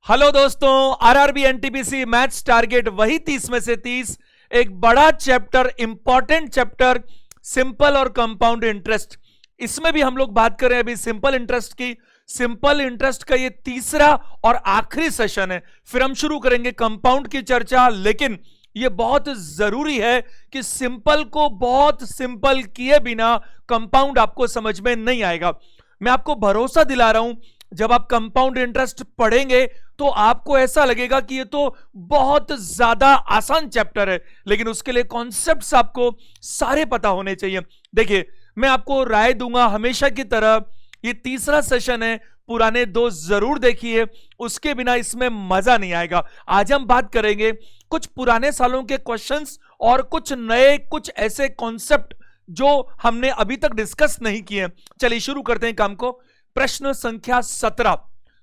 Hello दोस्तों, RRB NTPC maths target वही 30 में से 30। एक बड़ा चैप्टर, इंपॉर्टेंट चैप्टर, सिंपल और कंपाउंड इंटरेस्ट। इसमें भी हम लोग बात कर रहे हैं अभी सिंपल इंटरेस्ट की। सिंपल इंटरेस्ट का ये तीसरा और आखिरी सेशन है, फिर हम शुरू करेंगे कंपाउंड की चर्चा। लेकिन ये बहुत जरूरी है कि सिंपल को बहुत सिंपल किए बिना कंपाउंड आपको समझ में नहीं आएगा। मैं आपको भरोसा दिला रहा हूं, जब आप कंपाउंड इंटरेस्ट पढ़ेंगे तो आपको ऐसा लगेगा कि ये तो बहुत ज्यादा आसान चैप्टर है, लेकिन उसके लिए कॉन्सेप्ट्स आपको सारे पता होने चाहिए। देखिए, मैं आपको राय दूंगा हमेशा की तरह, ये तीसरा सेशन है, पुराने दो जरूर देखिए, उसके बिना इसमें मजा नहीं आएगा। आज हम बात करेंगे कुछ पुराने सालों के क्वेश्चंस और कुछ नए, कुछ ऐसे कॉन्सेप्ट जो हमने अभी तक डिस्कस नहीं किए। चलिए शुरू करते हैं काम को। प्रश्न संख्या 17।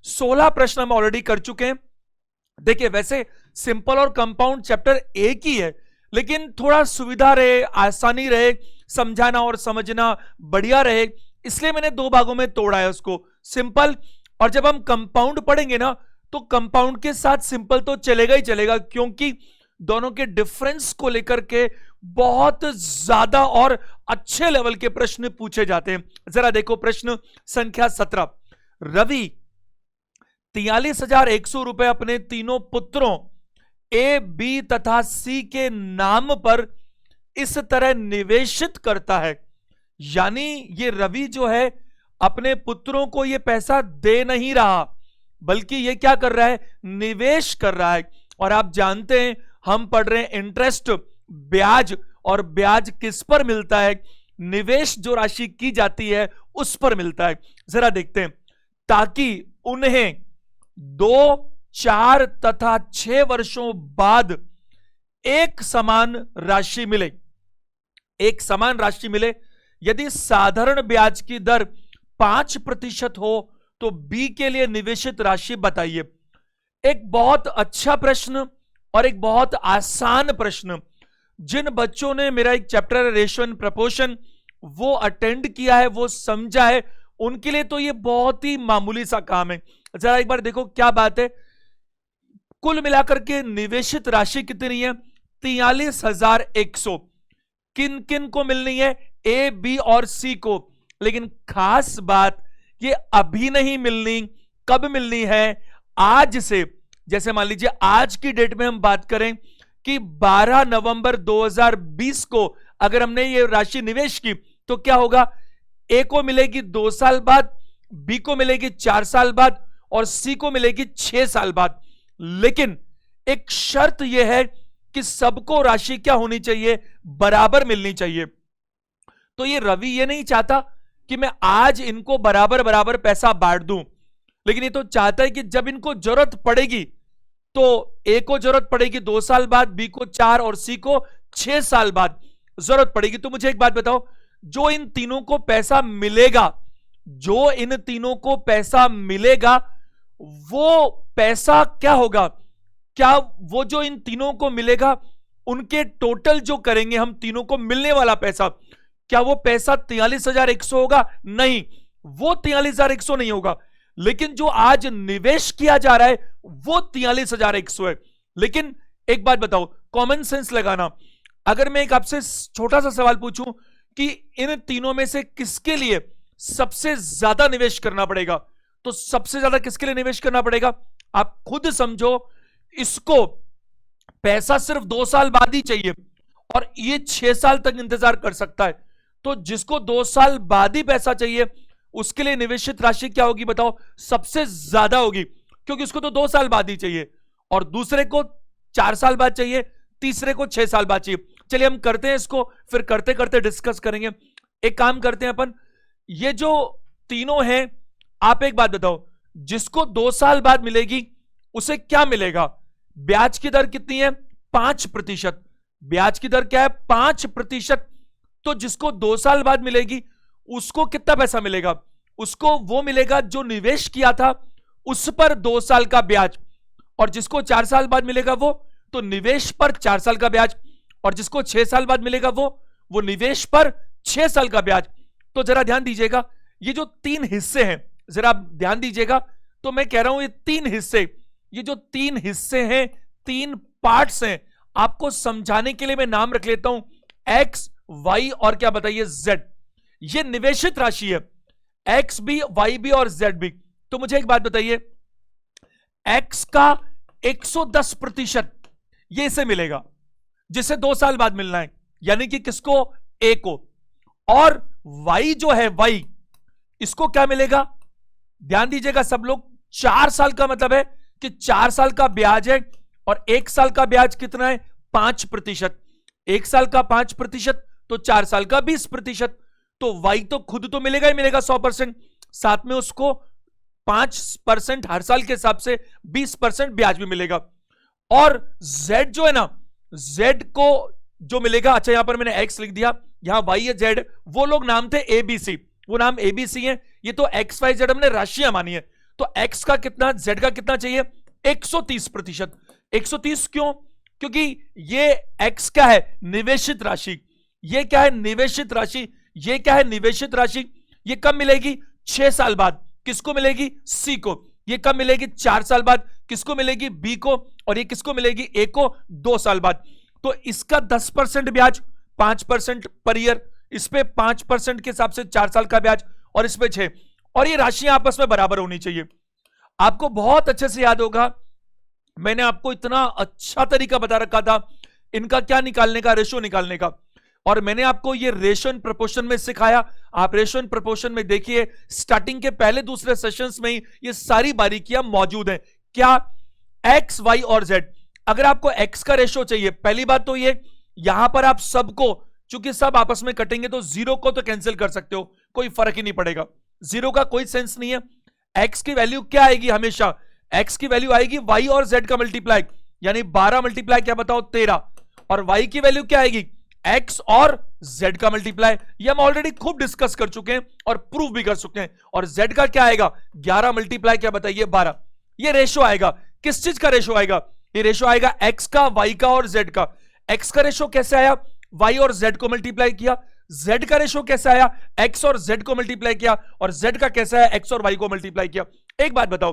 16 प्रश्न हम ऑलरेडी कर चुके हैं। देखिए, वैसे सिंपल और कंपाउंड चैप्टर एक ही है, लेकिन थोड़ा सुविधा रहे, आसानी रहे, समझाना और समझना बढ़िया रहे, इसलिए मैंने दो भागों में तोड़ा है उसको, सिंपल। और जब हम कंपाउंड पढ़ेंगे ना, तो कंपाउंड के साथ सिंपल तो चलेगा ही चलेगा, क्योंकि दोनों के डिफरेंस को लेकर के बहुत ज्यादा और अच्छे लेवल के प्रश्न पूछे जाते हैं। जरा देखो प्रश्न संख्या 17। रवि 43,100 रुपए अपने तीनों पुत्रों ए, बी तथा सी के नाम पर इस तरह निवेशित करता है। यानी ये रवि जो है अपने पुत्रों को ये पैसा दे नहीं रहा, बल्कि ये क्या कर रहा है, निवेश कर रहा है। और आप जानते हैं हम पढ़ रहे हैं इंटरेस्ट, ब्याज, और ब्याज किस पर मिलता है, निवेश जो राशि की जाती है उस पर मिलता है। जरा देखते हैं, ताकि उन्हें 2, 4 तथा 6 वर्षों बाद एक समान राशि मिले। एक समान राशि मिले। यदि साधारण ब्याज की दर 5% हो तो बी के लिए निवेशित राशि बताइए। एक बहुत अच्छा प्रश्न और एक बहुत आसान प्रश्न। जिन बच्चों ने मेरा एक चैप्टर है रेशियो एंड प्रपोर्शन, वो अटेंड किया है, वो समझा है, उनके लिए तो ये बहुत ही मामूली सा काम है। जरा एक बार देखो क्या बात है। कुल मिलाकर के निवेशित राशि कितनी है, 43,100। किन किन को मिलनी है, ए, बी और सी को। लेकिन खास बात, ये अभी नहीं मिलनी, कब मिलनी है, आज से। जैसे मान लीजिए आज की डेट में हम बात करें कि 12 नवंबर 2020 को अगर हमने ये राशि निवेश की, तो क्या होगा, ए को मिलेगी 2 साल बाद, बी को मिलेगी 4 साल बाद और सी को मिलेगी 6 साल बाद। लेकिन एक शर्त यह है कि सबको राशि क्या होनी चाहिए, बराबर मिलनी चाहिए। तो ये रवि ये नहीं चाहता कि मैं आज इनको बराबर बराबर पैसा बांट दूं, लेकिन ये तो चाहता है कि जब इनको जरूरत पड़ेगी, तो ए को जरूरत पड़ेगी 2 साल बाद, बी को 4 और सी को 6 साल बाद जरूरत पड़ेगी। तो मुझे एक बात बताओ, जो इन तीनों को पैसा मिलेगा, जो इन तीनों को पैसा मिलेगा, वो पैसा क्या होगा, क्या वो जो इन तीनों को मिलेगा, उनके टोटल जो करेंगे हम तीनों को मिलने वाला पैसा, क्या वो पैसा 43,100 होगा? नहीं, वो 43,100 नहीं होगा। लेकिन जो आज निवेश किया जा रहा है वो 43,100 है। लेकिन एक बात बताओ, कॉमन सेंस लगाना, अगर मैं एक आपसे छोटा सा सवाल पूछूं कि इन तीनों में से किसके लिए सबसे ज्यादा निवेश करना पड़ेगा, तो सबसे ज्यादा किसके लिए निवेश करना पड़ेगा? आप खुद समझो। इसको पैसा सिर्फ 2 साल बाद ही चाहिए और ये 6 साल तक इंतजार कर सकता है। तो जिसको 2 साल बाद ही पैसा चाहिए, उसके लिए निवेशित राशि क्या होगी बताओ, सबसे ज्यादा होगी, क्योंकि उसको तो 2 साल बाद ही चाहिए, और दूसरे को 4 साल बाद चाहिए, तीसरे को 6 साल बाद चाहिए। चलिए हम करते हैं इसको, फिर करते करते डिस्कस करेंगे। एक काम करते हैं अपन, ये जो तीनों हैं, आप एक बात बताओ, जिसको 2 साल बाद मिलेगी उसे क्या मिलेगा? ब्याज की दर कितनी है? 5%। ब्याज की दर क्या है? 5%। तो जिसको 2 साल बाद मिलेगी उसको कितना पैसा मिलेगा? उसको वो मिलेगा जो निवेश किया था उस पर 2 साल का ब्याज। और जिसको 4 साल बाद मिलेगा वो तो निवेश पर 4 साल का ब्याज। और जिसको 6 साल बाद मिलेगा वो निवेश पर 6 साल का ब्याज। तो जरा ध्यान दीजिएगा, ये जो 3 हिस्से हैं, जरा ध्यान दीजिएगा। तो मैं कह रहा हूं ये 3 हिस्से, ये जो तीन हिस्से हैं, तीन पार्ट्स हैं, आपको समझाने के लिए मैं नाम रख लेता हूं एक्स, वाई और क्या बताइए जेड। ये निवेशित राशि है, एक्स भी, वाई भी और जेड भी। तो मुझे एक बात बताइए, एक्स का 110% ये इसे मिलेगा, जिसे 2 साल बाद मिलना है, यानी कि किसको, ए को। और वाई जो है, वाई, इसको क्या मिलेगा, ध्यान दीजिएगा सब लोग, 4 साल का मतलब है कि 4 साल का ब्याज है, और 1 साल का ब्याज कितना है, 5%। 1 साल का 5% तो 4 साल का 20%। तो वाई तो खुद तो मिलेगा ही मिलेगा 100%, साथ में उसको 5% हर साल के हिसाब से 20% ब्याज भी मिलेगा। और जेड जो है ना, जेड को जो मिलेगा, अच्छा यहां पर मैंने एक्स लिख दिया, यहां वाई है, जेड, वो लोग नाम थे एबीसी, वो नाम एबीसी है, ये तो एक्स वाई जेड हमने राशियां मानी है। तो एक्स का कितना, जेड का कितना चाहिए, 130%। 130 क्यों, क्योंकि ये एक्स क्या है, निवेशित राशि, ये क्या है, निवेशित राशि, ये क्या है, निवेशित राशि। ये कब मिलेगी, 6 साल बाद। किसको मिलेगी, सी को। ये कब मिलेगी, 4 साल बाद। किसको मिलेगी, बी को। और ये किसको मिलेगी, ए को 2 साल बाद। तो इसका 10% ब्याज, 5% पर ईयर, इस पे 5% के हिसाब से 4 साल का ब्याज, और इस पे 6। और ये राशियां आपस में बराबर होनी चाहिए। आपको बहुत अच्छे से याद होगा, मैंने आपको इतना अच्छा तरीका बता रखा था इनका क्या निकालने का, रेशो निकालने का। और मैंने आपको ये रेशो एंड प्रोपोर्शन में सिखाया। आप रेशो एंड प्रोपोर्शन में देखिए, स्टार्टिंग के पहले दूसरे सेशंस में ही ये सारी बारीकियां मौजूद हैं। क्या, एक्स, वाई और जेड। अगर आपको एक्स का रेशो चाहिए, पहली बात तो ये, यहां पर आप सबको, चूंकि सब आपस में कटेंगे तो जीरो को तो कैंसिल कर सकते हो, कोई फर्क ही नहीं पड़ेगा, जीरो का कोई सेंस नहीं है। एक्स की वैल्यू क्या आएगी हमेशा, एक्स की वैल्यू आएगी वाई और जेड का मल्टीप्लाई, यानी 12 मल्टीप्लाई क्या बताओ 13। और वाई की वैल्यू क्या आएगी, एक्स और जेड का मल्टीप्लाई। ये हम ऑलरेडी खूब डिस्कस कर चुके हैं और प्रूव भी कर चुके हैं। और जेड का क्या आएगा, 11 मल्टीप्लाई क्या बताइए 12। ये रेशो आएगा, किस चीज का रेशो आएगा, ये रेशो आएगा एक्स का, वाई का और जेड का। एक्स का रेशो कैसे आया, वाई और जेड को मल्टीप्लाई किया। जेड का रेशो कैसे आया, एक्स और जेड को मल्टीप्लाई किया। और जेड का कैसा है, एक्स और वाई को मल्टीप्लाई किया। एक बात बताओ,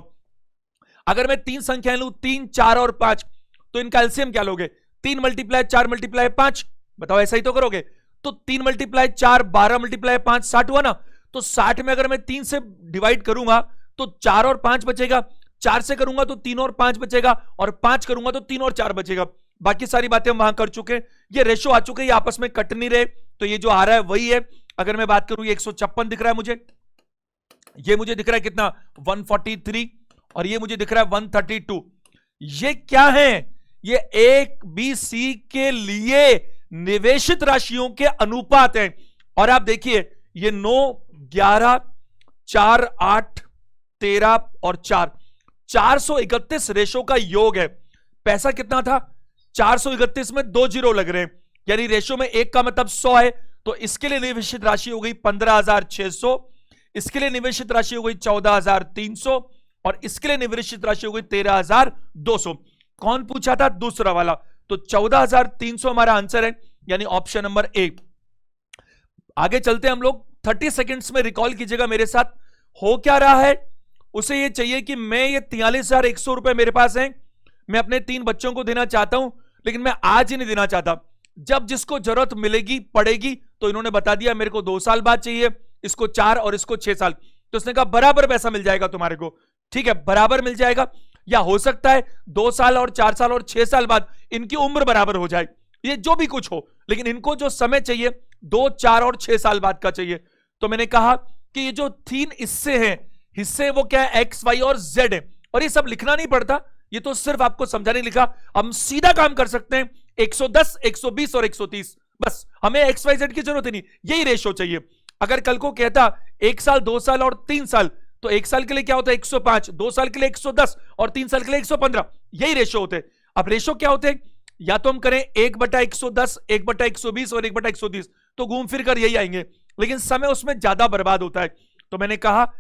अगर मैं 3 संख्याएं लूं, 3, 4 और 5, तो इनका एलसीएम क्या लोगे, 3 मल्टीप्लाई 4 मल्टीप्लाई 5, बताओ ऐसा ही तो करोगे। तो 3 मल्टीप्लाई 4, 12 मल्टीप्लाई 5, 60 हुआ ना। तो 60 में अगर मैं 3 से डिवाइड करूंगा तो 4 और 5 बचेगा, 4 से करूंगा तो 3 और 5 बचेगा, और 5 करूंगा तो 3 और 4 बचेगा। बाकी सारी बातें हम वहां कर चुके हैं। ये रेशो आ चुके हैं, ये आपस में कट नहीं रहे, तो ये जो आ रहा है वही है। अगर मैं बात करूं, ये 156 दिख रहा है मुझे, ये मुझे दिख रहा है कितना 143, और ये मुझे दिख रहा है 132। ये क्या है, ये एक बी सी के लिए निवेशित राशियों के अनुपात हैं। और आप देखिए, ये 9, 11, 4, 8, 13 और 4, 431 रेशो का योग है। पैसा कितना था, 431 में 2 जीरो लग रहे हैं, यानी रेशो में 1 का मतलब 100 है। तो इसके लिए निवेशित राशि हो गई 15,600, इसके लिए निवेशित राशि हो गई 14,300, और इसके लिए निवेशित राशि हो गई 13,200। कौन पूछा था, दूसरा वाला। तो 14,300 हमारा आंसर है, यानी ऑप्शन नंबर ए। आगे चलते हैं हम लोग, 30 सेकेंड्स में रिकॉल कीजिएगा मेरे साथ। हो क्या रहा है, उसे ये चाहिए कि मैं ये 43,100 रुपए मेरे पास है, मैं अपने 3 बच्चों को देना चाहता हूं, लेकिन मैं आज ही नहीं देना चाहता, जब जिसको जरूरत मिलेगी पड़ेगी। तो इन्होंने बता दिया मेरे को 2 साल बाद चाहिए, इसको 4 और इसको 6 साल। तो उसने कहा बराबर पैसा मिल जाएगा तुम्हारे को, ठीक है, बराबर मिल जाएगा। या हो सकता है 2 साल और 4 साल और 6 साल बाद इनकी उम्र बराबर हो जाए, ये जो भी कुछ हो, लेकिन इनको जो समय चाहिए 2, 4 और 6 साल बाद का चाहिए। तो मैंने कहा कि ये जो 3 हिस्से हैं, हिस्से वो क्या है, एक्स, वाई और जेड है। और ये सब लिखना नहीं पड़ता, ये तो सिर्फ आपको समझाने लिखा। हम सीधा काम कर सकते हैं, 110, 120 और 130, बस हमें एक्स वाई जेड की जरूरत ही नहीं, यही रेशो चाहिए। अगर कल को कहता 1 साल, 2 साल और 3 साल, तो 1 साल के लिए क्या होता है 105, 2 साल के लिए 110 और 3 साल के लिए 115, यही रेशो होते हैं। अब रेशो क्या होते हैं, या तो हम करें 1/110, 1/120 और 1/130, तो घूम फिर कर यही आएंगे, लेकिन समय उसमें ज्यादा बर्बाद होता है। तो मैंने कहा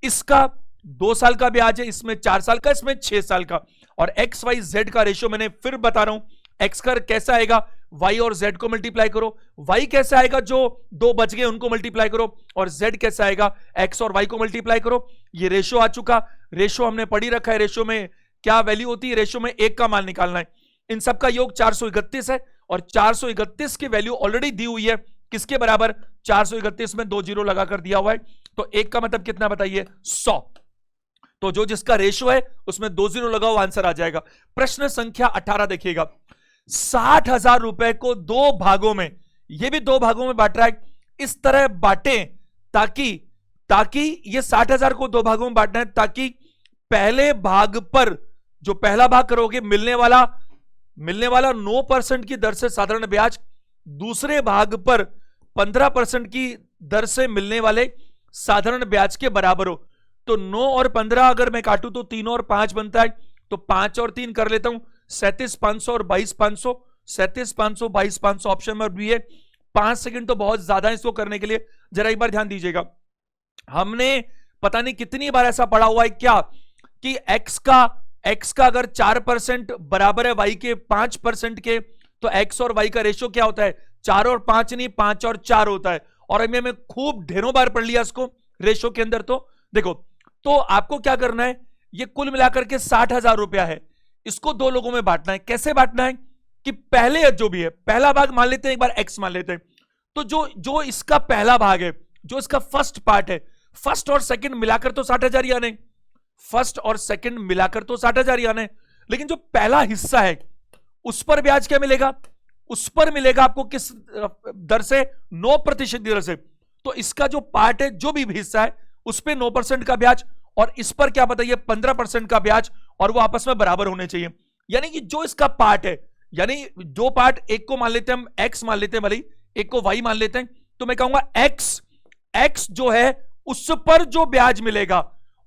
इसका 2 साल का ब्याज है, इसमें 4 साल का, इसमें 6 साल का। और एक्स वाई जेड का रेशियो मैंने फिर बता रहा हूं, एक्स का कैसा आएगा, वाई और जेड को मल्टीप्लाई करो, वाई कैसा आएगा, जो 2 बच गए उनको मल्टीप्लाई करो, और जेड कैसा आएगा, एक्स और वाई को मल्टीप्लाई करो। ये रेशो आ चुका, रेशो हमने पढ़ी रखा है, रेशो में क्या वैल्यू होती है, रेशो में 1 का मान निकालना है। इन सब का योग 431 है और 431 की वैल्यू ऑलरेडी दी हुई है, किसके बराबर, 431 में 2 जीरो लगाकर दिया हुआ है, तो 1 का मतलब कितना बताइए, 100। तो जो जिसका रेशो है उसमें 2 जीरो लगाओ, आंसर आ जाएगा। प्रश्न संख्या 18 देखिएगा, 60,000 रुपए को 2 भागों में, ये भी 2 भागों में बांट रहा है, इस तरह बांटे ताकि ये 60,000 को 2 भागों में बांटना है, ताकि पहले भाग पर जो पहला भाग करोगे मिलने वाला 9% की दर से साधारण ब्याज, दूसरे भाग पर 15% की दर से मिलने वाले साधारण ब्याज के बराबर हो। तो 9 और 15 अगर मैं काटूं तो 3 और 5 बनता है, तो 5 और 3 कर लेता हूं, 37,500 और 22,500, 37,500 22,500 ऑप्शन नंबर बी है। 5 सेकंड तो बहुत ज्यादा है इसको करने के लिए, जरा एक बार ध्यान दीजिएगा। हमने पता नहीं कितनी बार ऐसा पढ़ा हुआ है क्या कि x का अगर 4% बराबर है y के 5% के, तो x और y का रेशो क्या होता है, 4 और 5 नहीं, 5 और 4 होता है। और हमें खूब ढेरों बार पढ़ लिया इसको रेशो के अंदर। तो देखो, तो आपको क्या करना है, ये कुल मिलाकर के 60,000 रुपया है, इसको 2 लोगों में बांटना है। कैसे बांटना है कि पहले जो भी है, पहला भाग मान लेते हैं, एक बार x मान लेते हैं, तो जो इसका पहला भाग है, जो इसका फर्स्ट पार्ट है, फर्स्ट और सेकंड मिलाकर तो 60,000 ही आने, फर्स्ट और सेकंड मिलाकर तो 60,000 ही आने, लेकिन जो पहला हिस्सा है उस पर ब्याज क्या मिलेगा, उस पर मिलेगा आपको किस दर से, 9% दर से। तो इसका जो पार्ट है, जो भी हिस्सा है, उस पर 9% का ब्याज, और इस पर क्या बताइए, 15% का ब्याज, और वो आपस में बराबर होने चाहिए। यानी कि जो इसका पार्ट है, यानी जो पार्ट, एक को मान लेते हैं हम x मान लेते हैं, भले एक को y मान लेते हैं, तो मैं कहूंगा x जो है उस पर जो ब्याज मिलेगा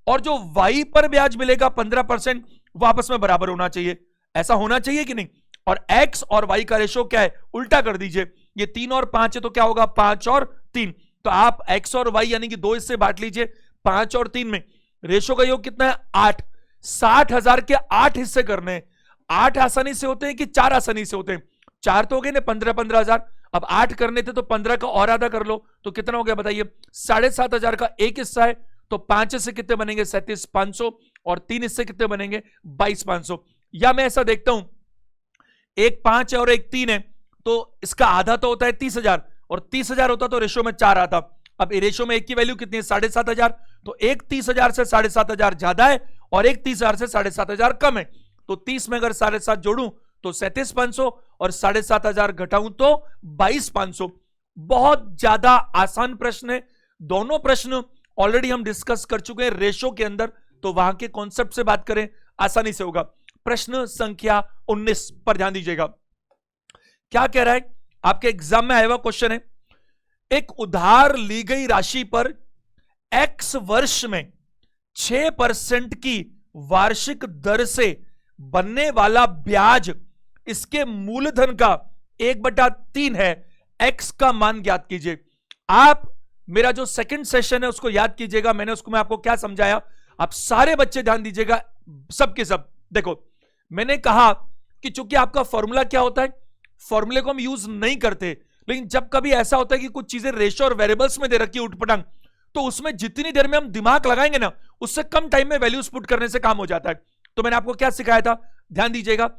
और जो y पर ब्याज मिलेगा 15%, वो आपस में बराबर होना चाहिए। ऐसा होना चाहिए कि नहीं। और x और y का रेशो क्या है, उल्टा कर दीजिए, ये 3 और 5 है तो क्या होगा, 5 और 3। तो आप x और y यानी कि 2 हिस्से बांट लीजिए, 5 और 3 में रेशो का योग कितना है, 8। 60,000 के 8 हिस्से करने हैं। 8 आसानी से होते हैं कि 4 आसानी से होते हैं, 4 तो हो गए ना, 15,000। अब 8 करने थे तो 15 का और आधा कर लो, तो कितना हो गया बताइए, 7,500 का एक हिस्सा है, तो 5 से कितने बनेंगे, 37,500, और 3 हिस्से कितने बनेंगे, 22,500। या मैं ऐसा देखता हूं, एक 5 है और एक 3 है, तो इसका आधा तो होता है 30,000, और 30,000 होता तो रेशो में 4 आता। अब रेशो में एक की वैल्यू कितनी है, 7,500, तो एक 30,000 से 7,500 ज्यादा है और एक 30,000 से 7,500 कम है। तो 30 में अगर 7,500 जोड़ूं तो 37,500, और 7,500 घटाऊं तो 22,500। बहुत ज्यादा आसान प्रश्न है। दोनों प्रश्न ऑलरेडी हम डिस्कस कर चुके हैं रेशो के अंदर, तो वहां के कॉन्सेप्ट से बात करें आसानी से होगा। प्रश्न संख्या 19 पर ध्यान दीजिएगा, क्या कह रहा है, आपके एग्जाम में आया हुआ क्वेश्चन है। एक उधार ली गई राशि पर x वर्ष में 6% की वार्षिक दर से बनने वाला ब्याज इसके मूलधन का 1/3 है, x का मान ज्ञात कीजिए। आप मेरा जो सेकंड सेशन है उसको याद कीजिएगा, मैंने उसको मैं आपको क्या समझाया, आप सारे बच्चे ध्यान दीजिएगा, सबके सब। देखो, मैंने कहा कि चूंकि आपका फॉर्मूला क्या होता है, फॉर्मूले को हम यूज नहीं करते, लेकिन जब कभी ऐसा होता है कि कुछ चीजें रेशो और वेरिएबल्स में दे रखी है उठपटांग, तो उसमें जितनी देर में हम दिमाग लगाएंगे ना, उससे कम टाइम में वैल्यूज पुट करने से काम हो जाता है। तो मैंने आपको क्या सिखाया था, ध्यान दीजिएगा।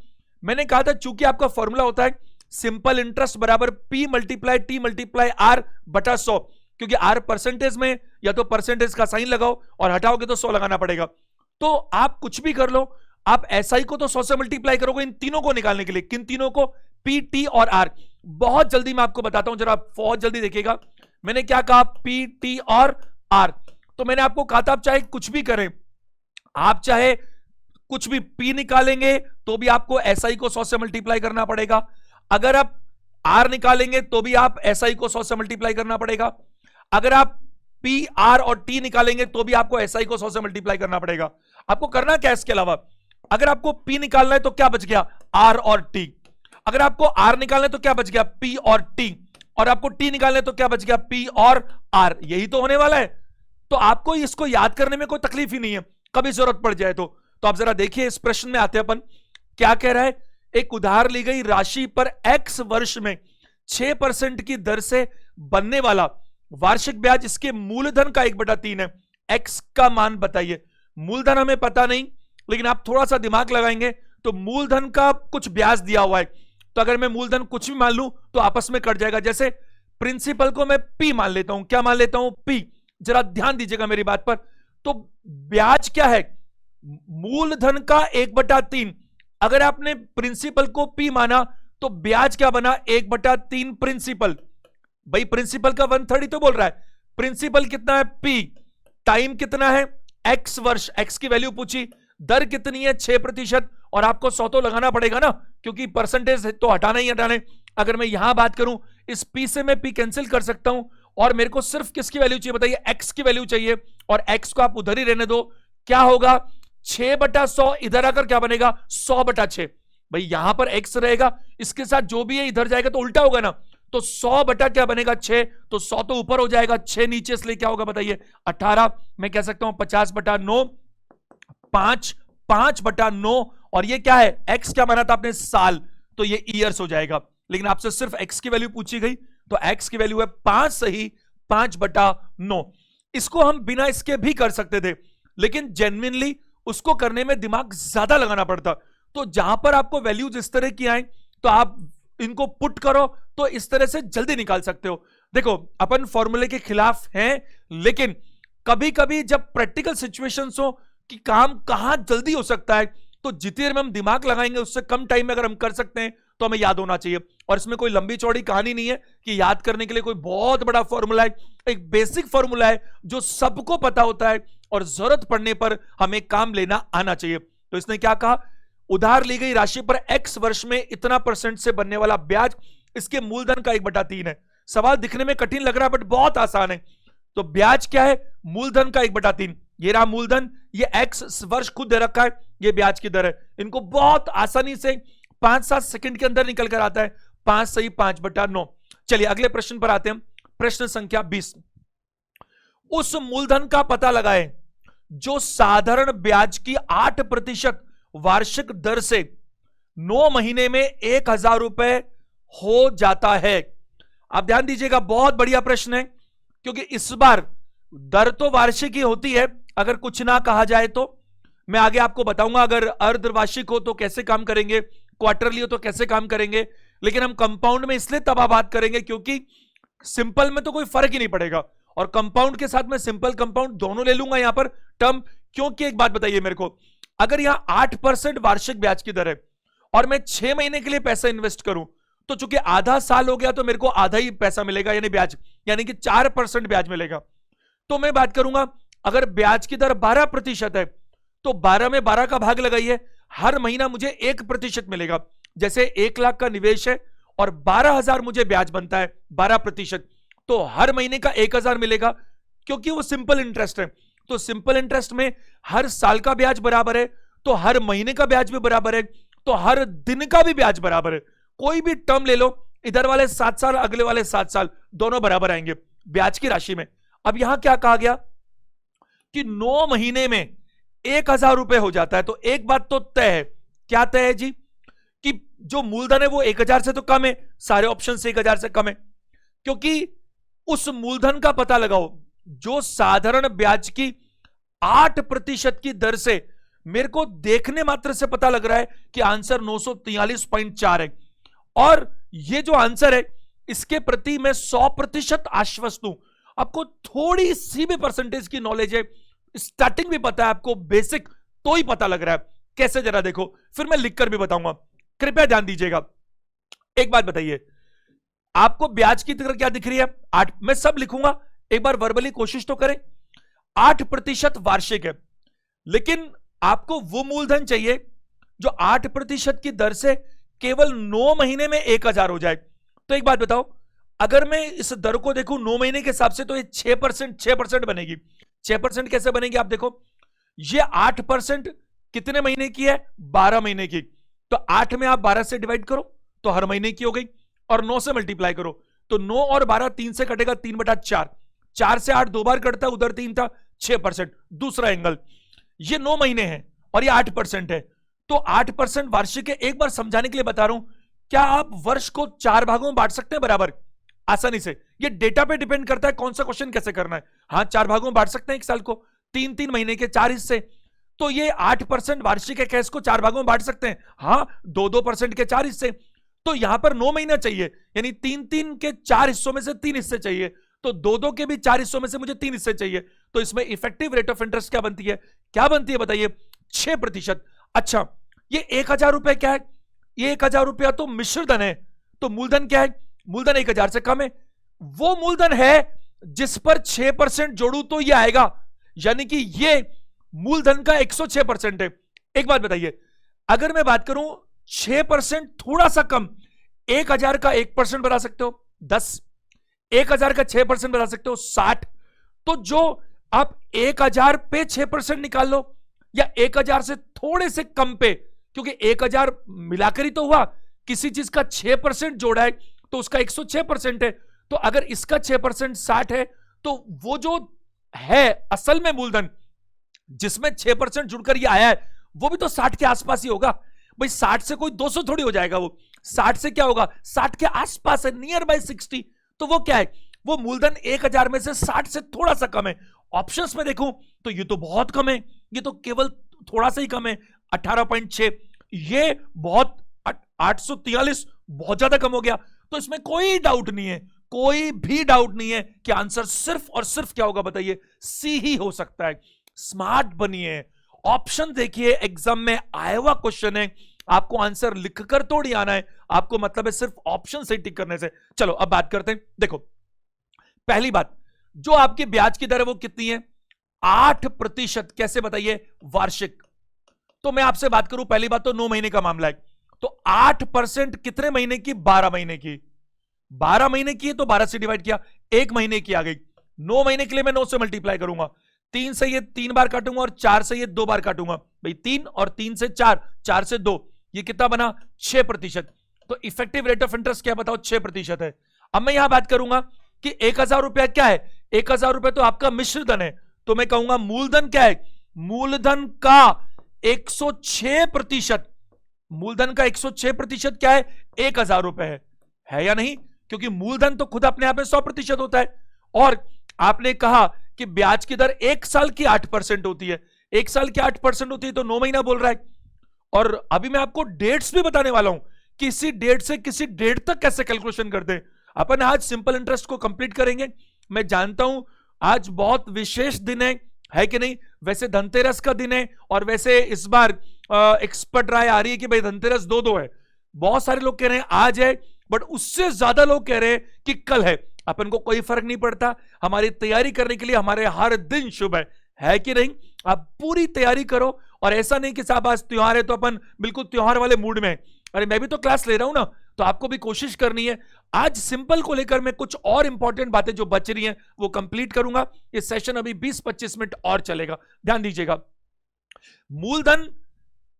मैंने कहा था चूंकि आपका फॉर्मूला होता है सिंपल इंटरेस्ट बराबर P multiply T multiply R बटा 100, क्योंकि R परसेंटेज में या तो परसेंटेज का साइन लगाओ और हटाओगे तो 100 लगाना पड़ेगा। तो आप कुछ भी कर लो, आप SI को तो 100 से मल्टीप्लाई करोगे इन तीनों को निकालने के लिए। किन तीनों को, P T और R। बहुत जल्दी मैं आपको बताता हूं, जरा बहुत जल्दी देखिएगा। मैंने क्या कहा, P T और R। तो मैंने आपको कहा था आप चाहे कुछ भी करें, आप चाहे कुछ भी P निकालेंगे तो भी आपको SI को 100 से मल्टीप्लाई करना पड़ेगा, अगर आप R निकालेंगे तो भी आप SI को 100 से मल्टीप्लाई करना पड़ेगा, अगर आप P R और T निकालेंगे तो भी आपको SI को 100 से मल्टीप्लाई करना पड़ेगा। आपको करना क्या इसके अलावा, अगर आपको P निकालना है तो क्या बच गया, R और T। अगर आपको R निकालना है तो क्या बच गया, P और T। और आपको T निकालना है तो क्या बच गया, P और R। यही तो होने वाला है। तो आपको इसको याद करने में कोई तकलीफ ही नहीं है, कभी जरूरत पड़ जाए तो आप जरा देखिए इस प्रश्न में आते हैं अपन, क्या कह रहा है। एक उधार ली गई राशि पर x वर्ष में 6% की दर से बनने वाला वार्षिक ब्याज इसके मूलधन का 1/3 है, x का मान बताइए। मूलधन हमें पता नहीं, लेकिन आप थोड़ा सा दिमाग लगाएंगे तो मूलधन का कुछ ब्याज दिया हुआ है, तो अगर मैं मूलधन कुछ भी मान लूं तो आपस में कट जाएगा। जैसे प्रिंसिपल को मैं पी मान लेता हूं, क्या मान लेता हूं? पी। जरा ध्यान दीजिएगा मेरी बात पर। तो ब्याज क्या है? मूलधन का 1/3। अगर आपने प्रिंसिपल को पी माना तो ब्याज क्या बना? 1/3 प्रिंसिपल। भाई प्रिंसिपल का 1/3 तो बोल रहा है। प्रिंसिपल कितना है? पी। टाइम कितना है? एक्स वर्ष। एक्स की वैल्यू पूछी। दर कितनी है? 6%। और आपको 100 तो लगाना पड़ेगा ना, क्योंकि परसेंटेज तो हटाना ही हटाना है। अगर मैं यहां बात करूं, इस पी से मैं पी कैंसिल कर सकता हूं, और मेरे को सिर्फ किसकी वैल्यू चाहिए बताइए? एक्स की वैल्यू चाहिए। और एक्स को आप उधर ही रहने दो। क्या होगा? 6/100। इधर आकर क्या बनेगा? 100/6। भाई यहां पर एक्स रहेगा, इसके साथ जो भी है इधर जाएगा तो उल्टा होगा ना। तो 100 बटा क्या बनेगा? 6। तो 100 तो ऊपर हो जाएगा, 6 नीचे, इसलिए क्या होगा बताइए? 18। मैं कह सकता हूं 50/9, 5/9। और ये क्या है? एक्स क्या बना था आपने? साल। तो ये ईयर्स हो जाएगा। लेकिन आपसे सिर्फ एक्स की वैल्यू पूछी गई, तो एक्स की वैल्यू है 5, सही 5/9। इसको हम बिना इसके भी कर सकते थे, लेकिन जेन्युइनली उसको करने में दिमाग ज्यादा लगाना पड़ता। तो जहां पर आपको वैल्यूज इस तरह की आए तो आप इनको पुट करो तो इस तरह से जल्दी निकाल सकते हो। देखो अपन फॉर्मूले के खिलाफ हैं, लेकिन कभी कभी जब प्रैक्टिकल सिचुएशंस हो कि काम कहां जल्दी हो सकता है, तो जितनी देर में हम दिमाग लगाएंगे उससे कम टाइम में अगर हम कर सकते हैं तो हमें याद होना चाहिए। और इसमें कोई लंबी चौड़ी कहानी नहीं है कि याद करने के लिए कोई बहुत बड़ा फॉर्मूला है। एक बेसिक फॉर्मूला है जो सबको पता होता है, और जरूरत पड़ने पर हमें काम लेना आना चाहिए। तो इसने क्या कहा? उधार ली गई राशि पर x वर्ष में इतना % से बनने वाला ब्याज इसके मूलधन का 1/3 है। सवाल दिखने में कठिन लग रहा है बट बहुत आसान है। तो ब्याज क्या है? मूलधन का 1/3। ये रहा मूलधन, ये x वर्ष खुद दे रखा है, ये ब्याज की दर है। इनको बहुत आसानी से 5-7 सेकंड के अंदर निकल कर आता है। 5 सही 5/9। चलिए अगले प्रश्न पर आते हैं। प्रश्न संख्या 20। उस मूलधन का पता लगाएं जो साधारण ब्याज की 8% वार्षिक दर से 9 महीने में 1,000 रुपए हो जाता है। आप ध्यान दीजिएगा, बहुत बढ़िया प्रश्न है, क्योंकि इस बार दर तो वार्षिक ही होती है अगर कुछ ना कहा जाए तो। मैं आगे आपको बताऊंगा अगर अर्धवार्षिक हो तो कैसे काम करेंगे, क्वार्टरली हो तो कैसे काम करेंगे। लेकिन हम कंपाउंड में इसलिए तब बात करेंगे क्योंकि सिंपल में तो कोई फर्क ही नहीं पड़ेगा, और कंपाउंड के साथ में सिंपल कंपाउंड दोनों ले लूंगा यहां पर टर्म। क्योंकि एक बात बताइए मेरे को, अगर यहां 8% वार्षिक ब्याज की दर है और मैं 6 महीने के लिए पैसा इन्वेस्ट करूं, तो चूंकि आधा साल हो गया तो मेरे को आधा ही पैसा मिलेगा, यानी ब्याज, यानी कि 4% ब्याज मिलेगा। तो मैं बात करूंगा अगर ब्याज की दर 12% है तो 12 में 12 का भाग लगाइए, हर महीना मुझे 1% मिलेगा। जैसे 1 लाख का निवेश है और 12,000 मुझे ब्याज बनता है 12%, तो हर महीने का 1,000 मिलेगा, क्योंकि वो सिंपल इंटरेस्ट है। तो सिंपल इंटरेस्ट में हर साल का ब्याज बराबर है, तो हर महीने का ब्याज भी बराबर है, तो हर दिन का भी ब्याज बराबर है। कोई भी टर्म ले लो, इधर वाले 7 साल अगले वाले 7 साल दोनों बराबर आएंगे ब्याज की राशि में। अब यहां क्या कहा गया कि 9 महीने में 1,000 रुपए हो जाता है। तो एक बात तो तय है, क्या तय है जी? कि जो मूलधन है वो 1,000 से तो कम है, सारे ऑप्शन से 1,000 से कम है, क्योंकि उस मूलधन का पता लगाओ जो साधारण ब्याज की 8% की दर से, मेरे को देखने मात्र से पता लग रहा है कि आंसर 943.4 है। और ये जो आंसर है इसके प्रति मैं 100% आश्वस्त हूं। आपको थोड़ी सी भी परसेंटेज की नॉलेज है, स्टार्टिंग भी पता है आपको, बेसिक तो ही पता लग रहा है। कैसे जरा देखो, फिर मैं लिखकर भी बताऊंगा, कृपया ध्यान दीजिएगा। एक बात बताइए, आपको ब्याज की दर क्या दिख रही है? 8। मैं सब लिखूंगा, एक बार वर्बली कोशिश तो करें। 8% वार्षिक है, लेकिन आपको वो मूलधन चाहिए जो 8% की दर से केवल 9 महीने में 1,000 हो जाए। तो एक बात बताओ, अगर मैं इस दर को देखूं 9 महीने के हिसाब से, तो ये 6% बनेगी। 6% कैसे बनेगी आप देखो, ये 8% कितने महीने की है? 12 महीने की। तो 8 में आप 12 से डिवाइड करो तो हर महीने की हो गई, और 9 से मल्टीप्लाई करो तो 9 और 12 3 से कटेगा, 3/4। 4 से 8 दो बार कटता है, उधर 3 था, 6%। दूसरा एंगल, ये 9 महीने हैं और ये 8% है, तो 8% वार्षिक है। एक बार समझाने के लिए बता रहा हूं, क्या आप वर्ष को 4 भागों में बांट सकते हैं बराबर आसानी से? ये डेटा पे डिपेंड करता है कौन सा क्वेश्चन कैसे करना है। हाँ, 4 भागों में बांट सकते हैं एक साल को, 3-3 महीने के 4 हिस्से। तो ये 8% वार्षिक है, क्या इसको 4 भागों में बांट सकते हैं? हाँ, 2-2% के 4 हिस्से। तो यहां पर 9 महीना चाहिए, यानी 3-3 के 4 हिस्सों में से 3 हिस्से चाहिए, तो 2-2 के भी 4 हिस्सों में से मुझे 3 हिस्से चाहिए। तो इसमें इफेक्टिव रेट ऑफ इंटरेस्ट क्या बनती है? क्या बनती है बताइए? 6%। अच्छा, ये 1000 रुपए क्या है? ये 1000 रुपया तो मिश्र धन है, तो मूलधन क्या है? मूलधन 1000 से कम है। वो मूलधन है जिस पर 6% जोड़ू तो ये आएगा, यानी कि ये मूलधन का 106% है। एक बात बताइए, अगर मैं बात करूं 6% थोड़ा सा कम, 1000 का 1% बना सकते हो 10, 1000 का 6% बना सकते हो 60। तो जो आप 1000 पे 6% निकाल लो, या 1000 से थोड़े से कम पे, क्योंकि 1000 मिलाकर ही तो हुआ, किसी चीज का 6% जोड़ा है तो उसका 106% है। तो अगर इसका 6% 60 है, तो वो जो है असल में मूलधन जिसमें 6% जुड़कर ये आया है, वो भी तो 60 के आसपास ही होगा भाई। 60 से कोई 200 थोड़ी हो जाएगा, वो 60 से क्या होगा, 60 के आसपास है, नियर बाय 60। तो वो क्या है? वो मूलधन 1000 में से 60 से थोड़ा सा कम है। ऑप्शंस में देखूं तो ये तो बहुत कम है, ये तो केवल थोड़ा सा ही कम है, 18.6। ये बहुत 843 बहुत ज्यादा कम हो गया। तो इसमें कोई डाउट नहीं है, कोई भी डाउट नहीं है कि आंसर सिर्फ और सिर्फ क्या होगा बताइए? सी ही हो सकता है। स्मार्ट बनिए, ऑप्शन देखिए, एग्जाम में आया हुआ क्वेश्चन है, आपको आंसर लिखकर थोड़ी आना है, आपको मतलब है सिर्फ ऑप्शन से टिक करने से। चलो अब बात करते हैं। देखो, पहली बात, जो आपकी ब्याज की दर है वो कितनी है? 8%। कैसे बताइए? वार्षिक। तो मैं आपसे बात करूं, पहली बात तो 9 महीने का मामला है, तो 8% कितने महीने की? 12 महीने की। 12 महीने की है तो 12 से डिवाइड किया, 1 महीने की आ गई। 9 महीने के लिए मैं 9 से मल्टीप्लाई करूंगा, 3 से ये 3 बार काटूंगा और 4 से ये 2 बार काटूंगा भाई। 3 और 3 से 4, 4 से 2, ये कितना बना? 6%। तो इफेक्टिव रेट ऑफ इंटरेस्ट क्या बताओ? 6% है। अब मैं यहां बात करूंगा कि 1000 रुपया क्या है? 1000 रुपया तो आपका मिश्र धन है, तो मैं कहूंगा मूलधन क्या है? मूलधन का 106%। मूलधन का 106% क्या है? 1000 रुपए है या नहीं? क्योंकि मूलधन तो खुद अपने आप में 100% होता है। और आपने कहा कि ब्याज की दर 1 साल की 8% होती है, 1 साल की 8% होती है, तो 9 महीना बोल रहा है। और अभी मैं आपको डेट्स भी बताने वाला हूं, किसी डेट से किसी डेट तक कैसे कैलकुलेशन करते हैं। अपन आज सिंपल इंटरेस्ट को कंप्लीट करेंगे। मैं जानता हूं आज बहुत विशेष दिन है कि नहीं? वैसे धनतेरस का दिन है, और वैसे इस बार एक्सपर्ट राय आ रही है कि भाई धनतेरस 2-2 है। बहुत सारे लोग कह रहे हैं आज है, बट उससे ज्यादा लोग कह रहे हैं कि कल है। अपन को कोई फर्क नहीं पड़ता, हमारी तैयारी करने के लिए हमारे हर दिन शुभ है कि नहीं? आप पूरी तैयारी करो, और ऐसा नहीं कि साहब आज त्योहार है तो अपन बिल्कुल त्योहार वाले मूड में। अरे मैं भी तो क्लास ले रहा हूं ना, तो आपको भी कोशिश करनी है। आज सिंपल को लेकर मैं कुछ और इंपॉर्टेंट बातें जो बच रही हैं वो कंप्लीट करूंगा। ये सेशन अभी 20-25 मिनट और चलेगा, ध्यान दीजिएगा। मूलधन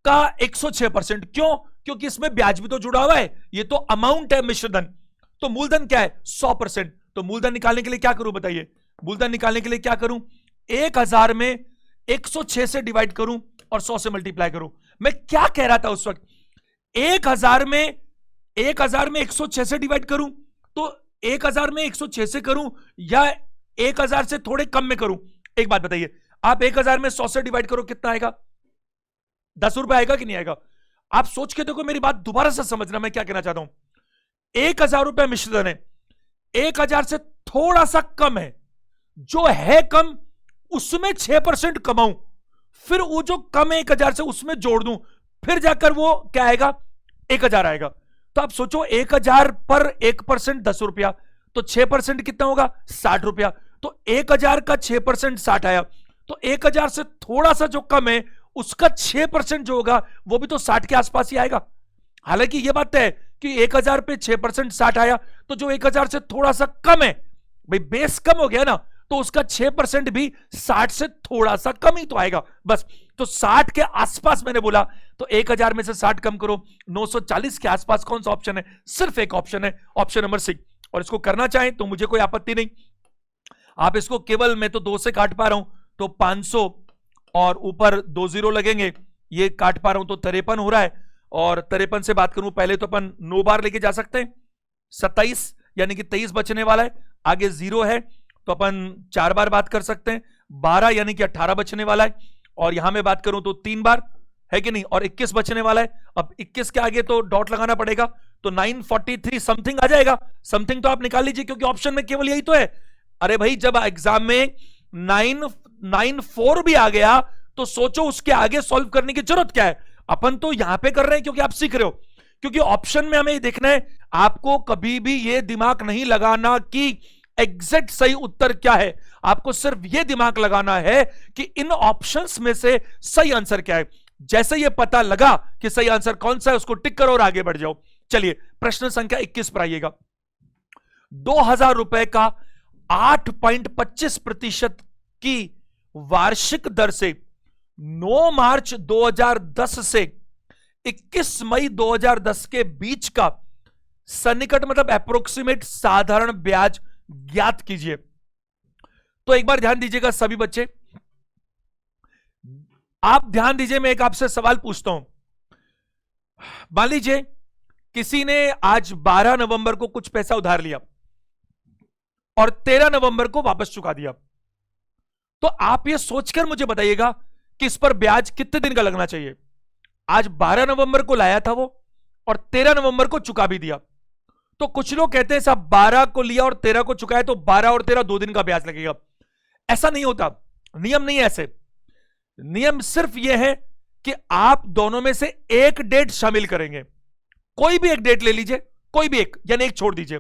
का 106%, क्यों? क्योंकि इसमें ब्याज भी तो जुड़ा हुआ है, ये तो अमाउंट है मिश्रधन। तो मूलधन क्या है? 100%। तो मूलधन निकालने के लिए क्या करूं बताइए? मूलधन निकालने के लिए क्या करूं? 1000 में 106 से डिवाइड करूं और 100 से मल्टीप्लाई करूं। मैं क्या कह रहा था उस वक्त? 1000 में 106 से डिवाइड करूं, तो 1000 में 106 से करूं या 1000 से थोड़े कम में करूं? एक बात बताइए, आप 1000 में 100 से डिवाइड करो, कितना आएगा? 10 रुपए आएगा कि नहीं आएगा? आप सोच के देखो, मेरी बात दोबारा से समझना मैं क्या कहना चाहता हूं। 1000 रुपए मिश्रधन है, 1000 से थोड़ा सा कम है, जो है कम उसमें 6% कमाऊं, फिर वो जो कम है 1000 से उसमें जोड़ दूं, फिर जाकर वो क्या आएगा? 1000 आएगा। तो आप सोचो 1000 पर 1% 10 रुपया, तो 6% कितना होगा? 60 रुपया। तो 1000 का 6% 60 आया, तो 1000 से थोड़ा सा जो कम है उसका 6% जो होगा वो भी तो 60 के आसपास ही आएगा। हालांकि ये बात है कि 1000 पे 6% 60 आया, तो जो 1000 से थोड़ा सा कम है, भाई बेस कम हो गया ना, तो उसका 6% भी 60 से थोड़ा सा कम ही तो आएगा बस। तो 60 के आसपास मैंने बोला, तो 1000 में से 60 कम करो, 940 के आसपास कौन सा ऑप्शन है? सिर्फ एक ऑप्शन है, ऑप्शन नंबर 6। और इसको करना चाहें तो मुझे कोई आपत्ति नहीं, आप इसको केवल, मैं तो 2 से काट पा रहा हूं तो 500 और ऊपर 2 जीरो लगेंगे, ये काट पा रहा हूं तो 53 हो रहा है। और 53 से बात करूं, पहले तो अपन 9 बार लेके जा सकते हैं, 27 यानी कि 23 बचने वाला है, आगे 0 है तो अपन 4 बार बात कर सकते हैं, 12 यानी कि 18 बचने वाला है, और यहां मैं बात करूं तो 3 बार है कि नहीं, और 21 बचने वाला है। अब 21 के आगे तो डॉट लगाना पड़ेगा, तो 943 समथिंग आ जाएगा। समथिंग तो आप निकाल लीजिए क्योंकि ऑप्शन में केवल यही तो है। अरे भाई जब एग्जाम में 994 भी आ गया तो सोचो उसके आगे सॉल्व करने की जरूरत क्या है। अपन तो यहां पे कर रहे हैं क्योंकि आप सीख रहे हो, क्योंकि ऑप्शन में हमें देखना है। आपको कभी भी यह दिमाग नहीं लगाना कि एग्जैक्ट सही उत्तर क्या है, आपको सिर्फ यह दिमाग लगाना है कि इन ऑप्शंस में से सही आंसर क्या है। जैसे यह पता लगा कि सही आंसर कौन सा है, उसको टिक करो और आगे बढ़ जाओ। चलिए प्रश्न संख्या 21 पर आइएगा। 2000 रुपए का 8.25% की वार्षिक दर से 9 मार्च 2010 से 21 मई 2010 के बीच का सन्निकट मतलब अप्रोक्सीमेट साधारण ब्याज ज्ञात कीजिए। तो एक बार ध्यान दीजिएगा सभी बच्चे, आप ध्यान दीजिए, मैं एक आपसे सवाल पूछता हूं। मान लीजिए किसी ने आज 12 नवंबर को कुछ पैसा उधार लिया और 13 नवंबर को वापस चुका दिया, तो आप यह सोचकर मुझे बताइएगा कि इस पर ब्याज कितने दिन का लगना चाहिए। आज 12 नवंबर को लाया था वो और 13 नवंबर को चुका भी दिया, तो कुछ लोग कहते हैं साहब 12 को लिया और 13 को चुकाया तो 12 और 13 2 दिन का ब्याज लगेगा। ऐसा नहीं होता, नियम नहीं है ऐसे। नियम सिर्फ यह है कि आप दोनों में से एक डेट शामिल करेंगे। कोई भी एक डेट ले लीजिए, कोई भी एक, यानी एक छोड़ दीजिए।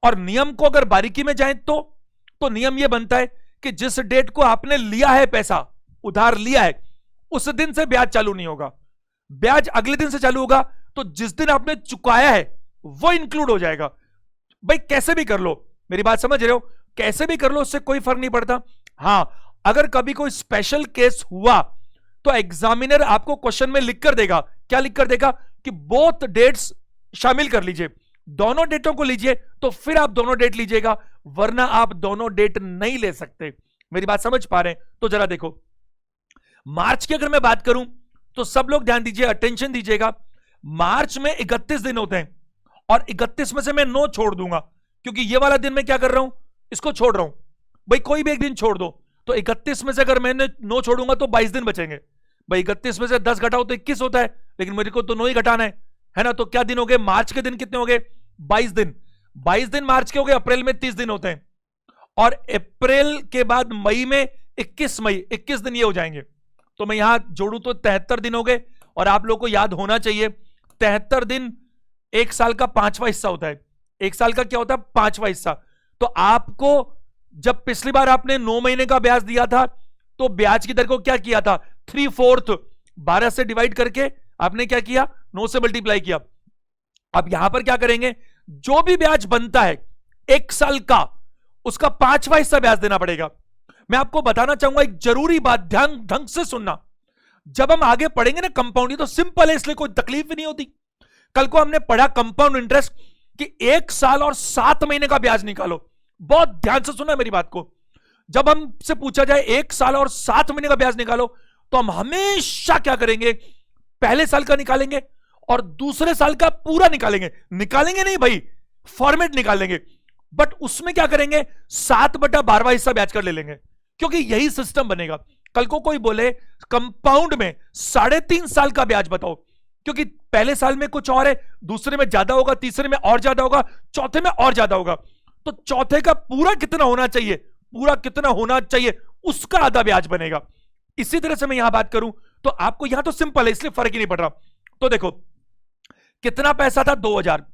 और नियम को अगर बारीकी में जाएं तो नियम यह बनता है कि जिस डेट को आपने लिया है, पैसा उधार लिया है, उस दिन से ब्याज चालू नहीं होगा, ब्याज अगले दिन से चालू होगा। तो जिस दिन आपने चुकाया है वो इंक्लूड हो जाएगा। भाई कैसे भी कर लो, मेरी बात समझ रहे हो, कैसे भी कर लो, उससे कोई फर्क नहीं पड़ता। हां, अगर कभी कोई स्पेशल केस हुआ तो एग्जामिनर आपको क्वेश्चन में लिख कर देगा। क्या लिख कर देगा कि बोथ डेट्स शामिल कर लीजिए, दोनों डेटों को लीजिए, तो फिर आप दोनों डेट लीजिएगा, वरना आप दोनों डेट नहीं ले सकते। मेरी बात समझ पा रहे हैं? तो जरा देखो, मार्च की अगर मैं बात करूं तो सब लोग ध्यान दीजिए, अटेंशन दीजिएगा। मार्च में 31 दिन होते हैं और 31 में से मैं 9 छोड़ दूंगा, क्योंकि ये वाला दिन मैं क्या कर रहा हूं, इसको छोड़ रहा हूं। भाई कोई भी एक दिन छोड़ दो, तो 31 में से अगर मैंने 9 छोड़ूंगा तो 22 दिन बचेंगे। भाई 31 में से 10 घटाओ तो 21 होता है, लेकिन मेरे को तो 9 ही घटाना है ना। तो क्या दिन हो गए, मार्च के दिन कितने हो गए, 22 दिन। 22 दिन मार्च के हो गए। अप्रैल में 30 दिन होते हैं, और अप्रैल के बाद मई में 21 मई, 21 दिन ये हो जाएंगे। तो मैं यहां जोड़ू तो 73 दिन हो गए। और आप लोगों को याद होना चाहिए 73 दिन एक साल का 5वां हिस्सा होता है। एक साल का क्या होता है, 5वां हिस्सा। तो आपको जब पिछली बार आपने 9 महीने का ब्याज दिया था तो ब्याज की दर को क्या किया था, 3/4 12 से डिवाइड करके आपने क्या किया, 9 से मल्टीप्लाई किया। अब यहां पर क्या करेंगे, जो भी ब्याज बनता है एक साल का, उसका 5वां हिस्सा ब्याज देना पड़ेगा। मैं आपको बताना चाहूंगा एक जरूरी बात, ध्यान ढंग से सुनना। जब हम आगे पढ़ेंगे ना कंपाउंड, तो सिंपल है, इसलिए कोई तकलीफ भी नहीं होती। कल को हमने पढ़ा कंपाउंड इंटरेस्ट कि 1 साल और 7 महीने का ब्याज निकालो। बहुत ध्यान से सुना मेरी बात को। जब हमसे पूछा जाए 1 साल और 7 महीने का ब्याज निकालो, तो हम हमेशा क्या करेंगे, पहले साल का निकालेंगे और दूसरे साल का पूरा निकालेंगे। निकालेंगे नहीं भाई, फॉर्मेट निकालेंगे, बट उसमें क्या करेंगे, 7/12 हिस्सा ब्याज कर ले लेंगे, क्योंकि यही सिस्टम बनेगा। कल को कोई बोले कंपाउंड में 3.5 साल का ब्याज बताओ, क्योंकि पहले साल में कुछ और है, दूसरे में ज्यादा होगा, तीसरे में और ज्यादा होगा, चौथे में और ज्यादा होगा, तो चौथे का पूरा कितना होना चाहिए, पूरा कितना होना चाहिए, उसका आधा ब्याज बनेगा। इसी तरह से मैं यहां बात करूं तो आपको यहां तो सिंपल है, इसलिए फर्क ही नहीं पड़ रहा। तो देखो कितना पैसा था, 2000।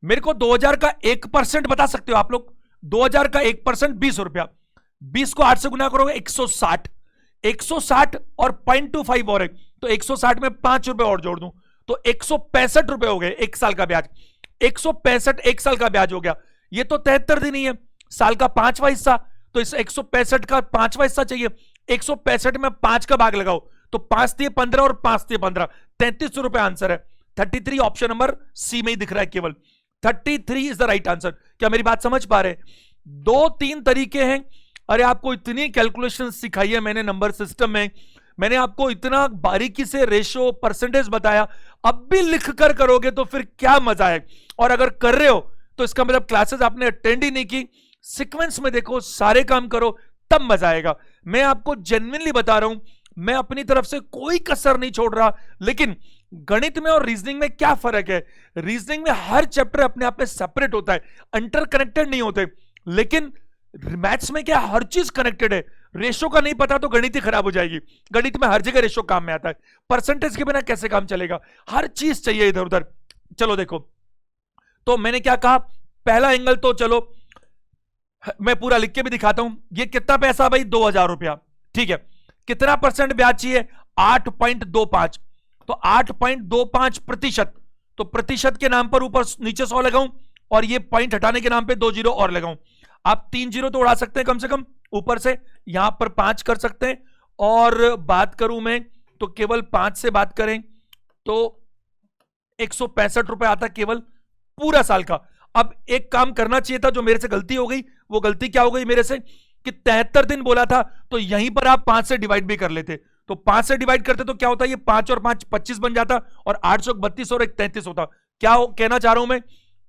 मेरे को 2000 का 1% बता सकते हो आप लोग? 2000 का 1% 20 रुपया। 20 को 8 से गुना करोगे 160। 160 और 0.25 और है, तो 160 में 5 रुपए और जोड़ दूं तो 165 रुपए हो गए एक साल का ब्याज। 165 एक साल का ब्याज हो गया। ये तो 73 दिन ही है, साल का 5वां हिस्सा, तो इस 165 का 5वां हिस्सा चाहिए। 165 में 5 का भाग लगाओ तो 5 दिए 15 और 5 दिए 15, 33 रुपए आंसर है। 33 ऑप्शन नंबर सी में ही दिख रहा है, केवल 33 इज द राइट आंसर। क्या मेरी बात समझ पा रहे हैं? 2-3 तरीके हैं। अरे आपको इतनी कैलकुलेशन सिखाई है मैंने नंबर सिस्टम में, मैंने आपको इतना बारीकी से रेशो परसेंटेज बताया, अब भी लिख कर करोगे तो फिर क्या मजा है। और अगर कर रहे हो तो इसका मतलब क्लासेस आपने अटेंड ही नहीं की। सीक्वेंस में देखो, सारे काम करो, तब मजा आएगा। मैं आपको जेन्युइनली बता रहा हूं, मैं अपनी तरफ से कोई कसर नहीं छोड़ रहा। लेकिन गणित में और रीजनिंग में क्या फर्क है? रीजनिंग में हर चैप्टर अपने आप में सेपरेट होता है, इंटरकनेक्टेड नहीं होते। लेकिन मैथ्स में क्या, हर चीज कनेक्टेड है। रेशो का नहीं पता तो गणित ही खराब हो जाएगी। गणित में हर जगह रेशो काम में आता है, परसेंटेज के बिना कैसे काम चलेगा? हर चीज चाहिए इधर उधर। चलो देखो, तो मैंने क्या कहा, पहला एंगल तो चलो मैं पूरा लिख के भी दिखाता हूं। ये कितना पैसा भाई? 2000 रुपया, ठीक है। कितना परसेंट ब्याज चाहिए? 8.25। तो 8.25%। तो प्रतिशत के नाम पर ऊपर नीचे 100 लगाऊं, और ये पॉइंट हटाने के नाम पे 2 जीरो और लगाऊं। आप 3 जीरो तो उड़ा सकते हैं कम से कम ऊपर से, यहां पर 5 कर सकते हैं। और बात करूं मैं तो केवल 5 से बात करें तो 165 रुपए आता केवल पूरा साल का। अब एक काम करना चाहिए था, जो मेरे से गलती हो गई। वो गलती क्या हो गई मेरे से कि 73 दिन बोला था, तो यहीं पर आप 5 से डिवाइड भी कर लेते। तो 5 से डिवाइड करते तो क्या होता? ये 5 और 5 25 बन जाता, और 832 और 33 होता। क्या कहना चाह रहा हूं मैं?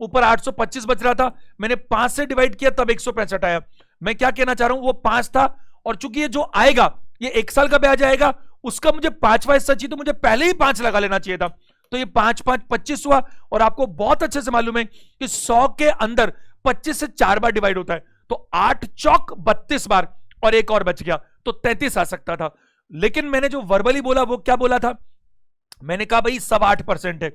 ऊपर 825 बच रहा था, मैंने 5 से डिवाइड किया तब 165 आया। मैं क्या कहना चाह रहा हूं, वो 5 था, और चूंकि ये जो आएगा ये 1 साल का ब्याज आएगा, उसका मुझे 5वां हिस्सा चाहिए, तो मुझे पहले ही 5 लगा लेना चाहिए था। तो ये 5 5 25 हुआ। और आपको बहुत अच्छे से मालूम है कि 100 के अंदर 25 से 4 बार डिवाइड होता है, तो 8 चौक 32 बार, और एक और बच गया, तो 33 आ सकता था। लेकिन मैंने जो वर्बली बोला वो क्या बोला था? मैंने कहा भाई सब 8% है,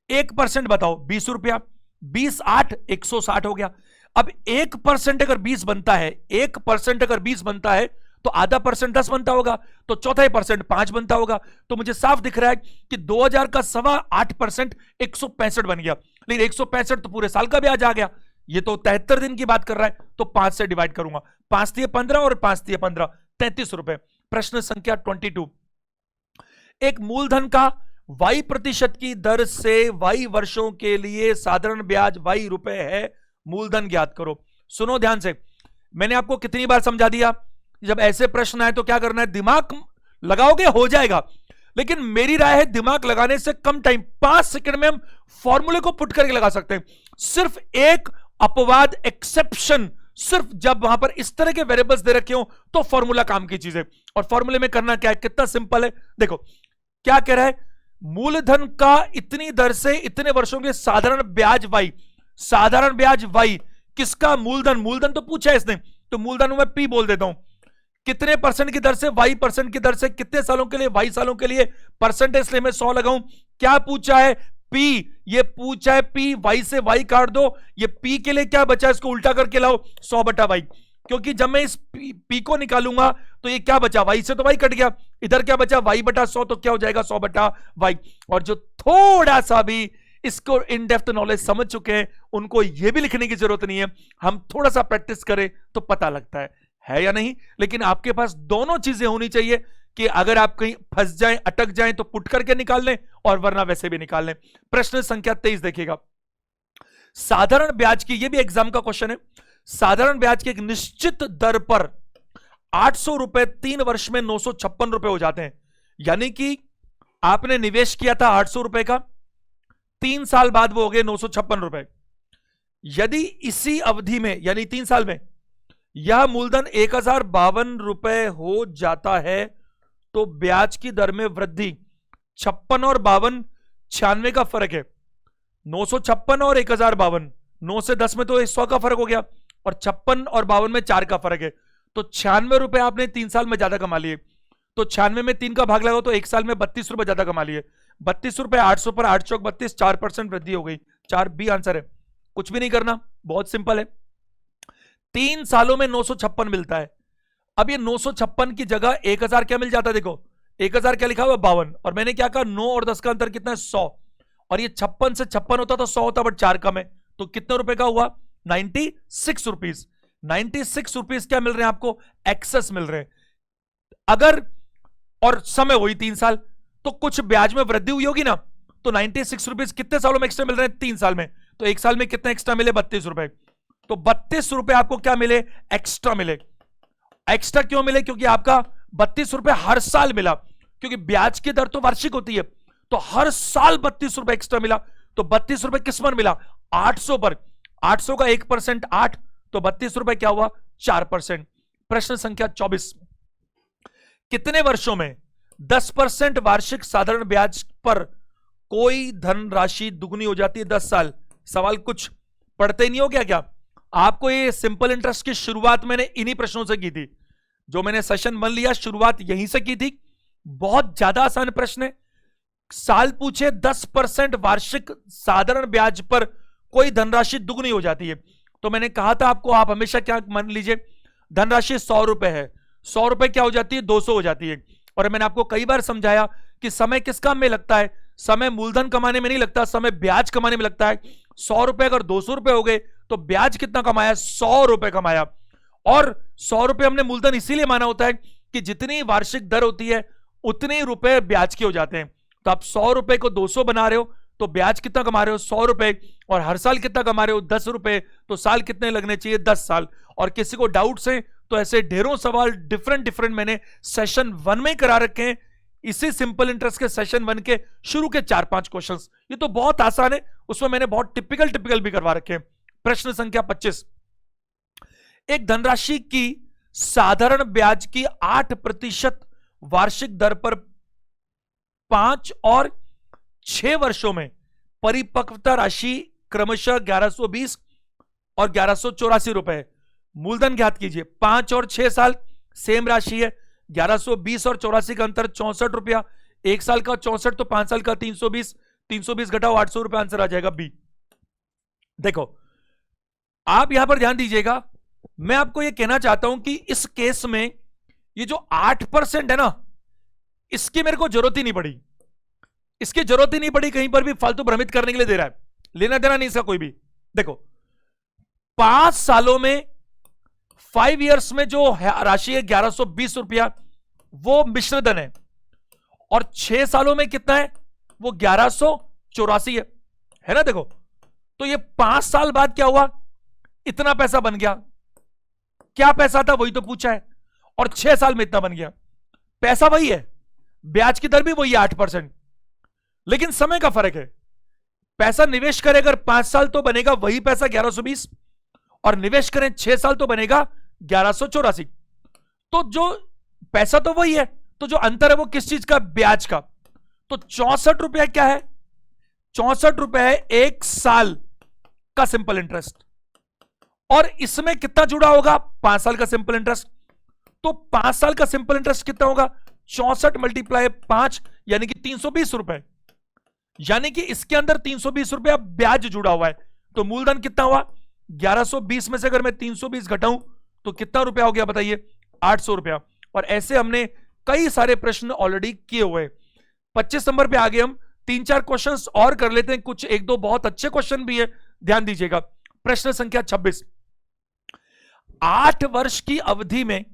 1% बताओ, 20 रुपया, 20 8 160 हो गया। अब 1% अगर 20 बनता है, 1% अगर 20 बनता है, तो आधा परसेंट 10 बनता होगा, तो चौथा परसेंट 5 बनता होगा। तो मुझे साफ दिख रहा है कि 2000 का 8.25% 165 बन गया। लेकिन 165 तो पूरे साल का ब्याज आ गया, ये तो 73 दिन की बात कर रहा है, तो 5 से डिवाइड करूंगा। 5 दिए 15 और 5 दिए 15, 33 रुपए। प्रश्न संख्या 22, एक मूलधन का y% की दर से y वर्षों के लिए साधारण ब्याज y रुपए है, मूलधन ज्ञात करो। सुनो ध्यान से, मैंने आपको कितनी बार समझा दिया, जब ऐसे प्रश्न आए तो क्या करना है, दिमाग लगाओगे हो जाएगा। लेकिन मेरी राय है दिमाग लगाने से कम टाइम, 5 सेकंड में हम फॉर्मूले को पुट करके लगा सकते हैं। सिर्फ एक अपवाद, एक्सेप्शन, सिर्फ जब वहां पर इस तरह के वेरिएबल्स दे रखे हो तो फॉर्मूला काम की चीज है। और फॉर्मूले में करना क्या है, कितना सिंपल है। देखो क्या कह रहा है, मूलधन का इतनी दर से इतने वर्षों के साधारण ब्याज y, साधारण ब्याज y किसका? मूलधन। मूलधन तो पूछा है इसने, तो मूलधन मैं p बोल देता हूं। कितने परसेंट की दर से? y% की दर से। कितने सालों के लिए? y सालों के लिए। परसेंटेज इसलिए मैं 100 लगाऊं। क्या पूछा है? p। ये पूछा है p, y से y काट दो, ये p के लिए क्या बचा, इसको उल्टा करके लाओ, 100/y। क्योंकि जब मैं इस p को निकालूंगा तो ये क्या बचा, y से तो y कट गया, इधर क्या बचा, y/100, तो क्या हो जाएगा 100/y। और जो थोड़ा सा भी इसको इन डेप्थ नॉलेज समझ चुके हैं उनको ये भी लिखने की जरूरत नहीं है, हम थोड़ा सा प्रैक्टिस करें तो पता लगता है या नहीं। लेकिन आपके पास दोनों चीजें होनी चाहिए कि अगर आप कहीं फंस जाएं, अटक जाएं तो पुट करके निकाल लें, और वरना वैसे भी निकाल लें। प्रश्न संख्या 23 देखिएगा, साधारण ब्याज की, ये भी एग्जाम का क्वेश्चन है, साधारण ब्याज की एक निश्चित दर पर 800 रुपए 3 वर्ष में 956 रुपए हो जाते हैं। यानी कि आपने निवेश किया था 800 रुपए का, 3 साल बाद वो हो गए 956 रुपए। यदि इसी अवधि में यानी 3 साल में यह मूलधन 1052 रुपए हो जाता है तो ब्याज की दर में वृद्धि, 56 और 52 96 का फर्क है, 956 और 1052, 9 से 10 में तो 100 का फर्क हो गया, और 56 और 52 में 4 का फर्क है, तो 96 रुपए आपने 3 साल में ज्यादा कमा लिए। तो 96 में 3 का भाग लगाओ तो 1 साल में 32 रुपए ज्यादा कमा लिए। 32 रुपए 800 पर 8 चौक 32, 4% वृद्धि हो गई। 4 बी आंसर है, कुछ भी नहीं करना, बहुत सिंपल है। 3 सालों में 956 मिलता है। अब ये 956 की जगह 1000 क्या मिल जाता है, देखो 1000 क्या लिखा हुआ 52, और मैंने क्या कहा 9 और 10 का अंतर कितना है 100, और ये 56 से 56 होता तो 100 होता, बट 4 कम है, तो कितने रुपए का हुआ 96 रुपीज। 96 रुपीज क्या मिल रहे हैं आपको, एक्सेस मिल रहे हैं। अगर और समय हुई 3 साल, तो कुछ ब्याज में वृद्धि हुई होगी ना, तो 96 रुपीज कितने सालों में एक्स्ट्रा मिल रहे हैं, 3 साल में, तो 1 साल में कितने एक्स्ट्रा मिले 32 रुपए, तो 32 रुपए आपको क्या मिले, एक्स्ट्रा मिले। एक्स्ट्रा क्यों मिले, क्योंकि आपका 32 रुपए हर साल मिला, क्योंकि ब्याज की दर तो वार्षिक होती है, तो हर साल 32 रुपए एक्स्ट्रा मिला। तो 32 रुपए किस पर मिला, 800 पर, 800 का 1% 8, तो 32 रुपए क्या हुआ 4%। प्रश्न संख्या 24, कितने वर्षों में 10% वार्षिक साधारण ब्याज पर कोई धनराशि दुगनी हो जाती है 10 साल। सवाल कुछ पढ़ते नहीं हो क्या? आपको ये सिंपल इंटरेस्ट की शुरुआत मैंने इन्हीं प्रश्नों से की थी, जो मैंने सेशन 1 लिया शुरुआत यहीं से की थी। बहुत ज्यादा आसान प्रश्न है। साल पूछे 10% वार्षिक साधारण ब्याज पर कोई धनराशि दुगनी हो जाती है, तो मैंने कहा था आपको, आप हमेशा क्या मान लीजिए, धनराशि 100 रुपए है, 100 रुपए क्या हो जाती है, 200 हो जाती है। और मैंने आपको कई बार समझाया कि समय किस काम में लगता है, समय मूलधन कमाने में नहीं लगता, समय ब्याज कमाने में लगता है। 100 रुपए अगर 200 रुपए हो गए तो ब्याज कितना कमाया, 100 रुपए कमाया। और 100 रुपए हमने मूलधन इसीलिए माना होता है कि जितनी वार्षिक दर होती है उतने रुपए ब्याज के हो जाते हैं। तो आप 100 रुपए को 200 बना रहे हो तो ब्याज कितना कमा रहे हो, 100 रुपए, और हर साल कितना कमा रहे हो, 10 रुपए, तो साल कितने लगने चाहिए, 10 साल। और किसी को डाउट्स हैं तो ऐसे ढेरों सवाल डिफरेंट मैंने सेशन 1 में करा रखे हैं, इसी सिंपल इंटरेस्ट के सेशन 1 के शुरू के 4-5 क्वेश्चंस। ये तो बहुत आसान है, उसमें मैंने बहुत टिपिकल भी करवा रखे हैं। प्रश्न संख्या 25, एक धनराशि की साधारण ब्याज की 8% वार्षिक दर पर 5 और 6 वर्षों में परिपक्वता राशि क्रमशः 1120 और 1184 रुपए। मूलधन ज्ञात कीजिए। 5 और 6 साल सेम राशि है, 1120 और 84 का अंतर 64 रुपया, 1 साल का 64 तो 5 साल का 320, 320 घटाओ 800 रुपया, आंसर आ जाएगा बी। देखो आप यहां पर ध्यान दीजिएगा, मैं आपको यह कहना चाहता हूं कि इस केस में ये जो 8% है ना, इसकी मेरे को जरूरत ही नहीं पड़ी, इसकी जरूरत ही नहीं पड़ी, कहीं पर भी फालतू भ्रमित करने के लिए दे रहा है, लेना देना नहीं इसका कोई भी। देखो 5 सालों में 5 इयर्स में जो राशि है 1120 रुपया वो मिश्रधन है, और 6 सालों में कितना है, वो 1184 है ना। देखो तो ये 5 साल बाद क्या हुआ, इतना पैसा बन गया। क्या पैसा था वही तो पूछा है, और 6 साल में इतना बन गया। पैसा वही है, ब्याज की दर भी वही है 8%, लेकिन समय का फर्क है। पैसा निवेश करें अगर 5 साल तो बनेगा वही पैसा 1120, और निवेश करें 6 साल तो बनेगा 1184। तो जो पैसा तो वही है, तो जो अंतर है वो किस चीज का, ब्याज का। तो 64 रुपया क्या है, 64 रुपया है 1 साल का सिंपल इंटरेस्ट, और इसमें कितना जुड़ा होगा, 5 साल का सिंपल इंटरेस्ट। तो 5 साल का सिंपल इंटरेस्ट कितना होगा, 64 × 5 यानी कि 320 रुपए, यानी कि इसके अंदर 320 रुपया ब्याज जुड़ा हुआ है। तो मूलधन कितना हुआ, 1120 में से अगर मैं 320 घटाऊं तो कितना रुपया हो गया बताइए, 800 रुपया। और ऐसे हमने कई सारे प्रश्न ऑलरेडी किए हुए। 25 नंबर पे आगे हम 3-4 क्वेश्चंस और कर लेते हैं, कुछ 1-2 बहुत अच्छे क्वेश्चन भी है, ध्यान दीजिएगा। प्रश्न संख्या 26, 8 वर्ष की अवधि में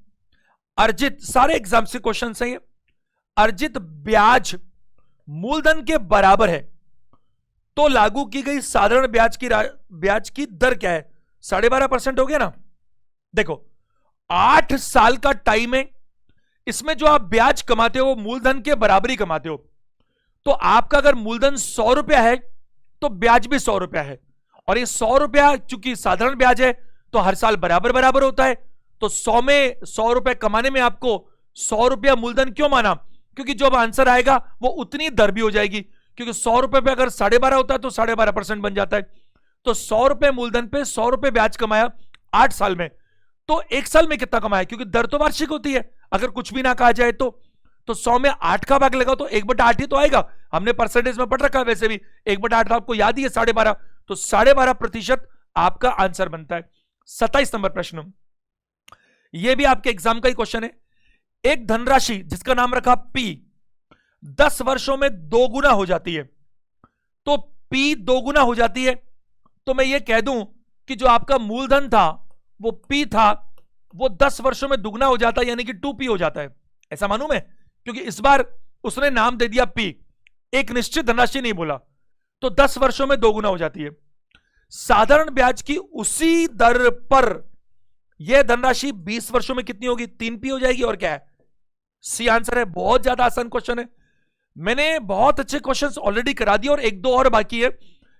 अर्जित, सारे एग्जाम से क्वेश्चन है ये, अर्जित ब्याज मूलधन के बराबर है तो लागू की गई साधारण ब्याज की दर क्या है, 12.5% हो गया ना। देखो 8 साल का टाइम है, इसमें जो आप ब्याज कमाते हो मूलधन के बराबर ही कमाते हो। तो आपका अगर मूलधन 100 रुपया है तो ब्याज भी 100 रुपया है, और ये 100 रुपया चूंकि साधारण ब्याज है तो हर साल बराबर होता है। तो 100 में 100 रुपए कमाने में आपको 100 रुपया मूलधन क्यों माना, क्योंकि जो आंसर आएगा वो उतनी दर भी हो जाएगी, क्योंकि 100 रुपए पे अगर 12.5 होता है तो 12.5% बन जाता है। तो 100 रुपए मूलधन पे 100 रुपए ब्याज कमाया 8 साल में, तो 1 साल में कितना कमाया, क्योंकि दर तो वार्षिक होती है अगर कुछ भी ना कहा जाए तो 100 में 8 का भाग लगा तो 1/8 ही तो आएगा। हमने परसेंटेज में पढ़ रखा है वैसे भी, 1/8 आपको याद ही है 12.5, तो 12.5% आपका आंसर बनता है। 27 नंबर प्रश्न, यह भी आपके एग्जाम का ही क्वेश्चन है। एक धनराशि जिसका नाम रखा P 10 वर्षों में 2 गुना हो जाती है, तो P 2 गुना हो जाती है, तो मैं ये कह दूं कि जो आपका मूलधन था वो P था, वो 10 वर्षों में दुगना हो जाता है, यानी कि 2P हो जाता है। ऐसा मानूं मैं, क्योंकि इस बार उसने नाम दे दिया P, एक निश्चित धनराशि नहीं बोला, तो 10 वर्षों में 2 गुना हो जाती है। साधारण ब्याज की उसी दर पर यह धनराशि 20 वर्षों में कितनी होगी, 3P हो जाएगी। और क्या है, सी आंसर है। बहुत ज्यादा आसान क्वेश्चन है, मैंने बहुत अच्छे क्वेश्चंस ऑलरेडी करा दिए और 1-2 और बाकी है।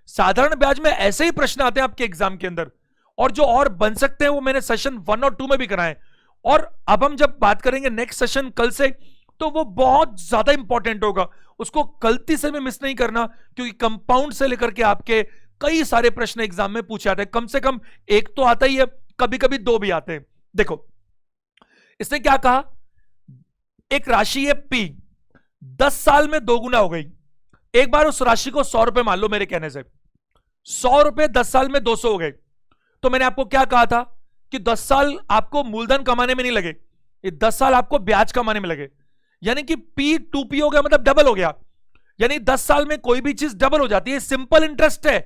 साधारण ब्याज में ऐसे ही प्रश्न आते हैं आपके एग्जाम के अंदर, और जो और बन सकते हैं वो मैंने सेशन 1 और 2 में भी कराए। और अब हम जब बात करेंगे नेक्स्ट सेशन कल से, तो वो बहुत ज्यादा इंपॉर्टेंट होगा, उसको गलती से भी मिस नहीं करना, क्योंकि कंपाउंड से लेकर के आपके कई सारे प्रश्न एग्जाम में पूछे जाते हैं। कम से कम एक तो आता ही है, कभी कभी दो भी आते हैं। देखो इसने क्या कहा, एक राशि है P, 10 साल में 2 गुना हो गई। एक बार उस राशि को 100 रुपए मान लो, मेरे कहने से 100 रुपए 10 साल में 200 हो गए। तो मैंने आपको क्या कहा था कि 10 साल आपको मूलधन कमाने में नहीं लगे, ये 10 साल आपको ब्याज कमाने में लगे। यानी कि P 2P हो गया, मतलब डबल हो गया। यानी 10 साल में कोई भी चीज डबल हो जाती है, सिंपल इंटरेस्ट है।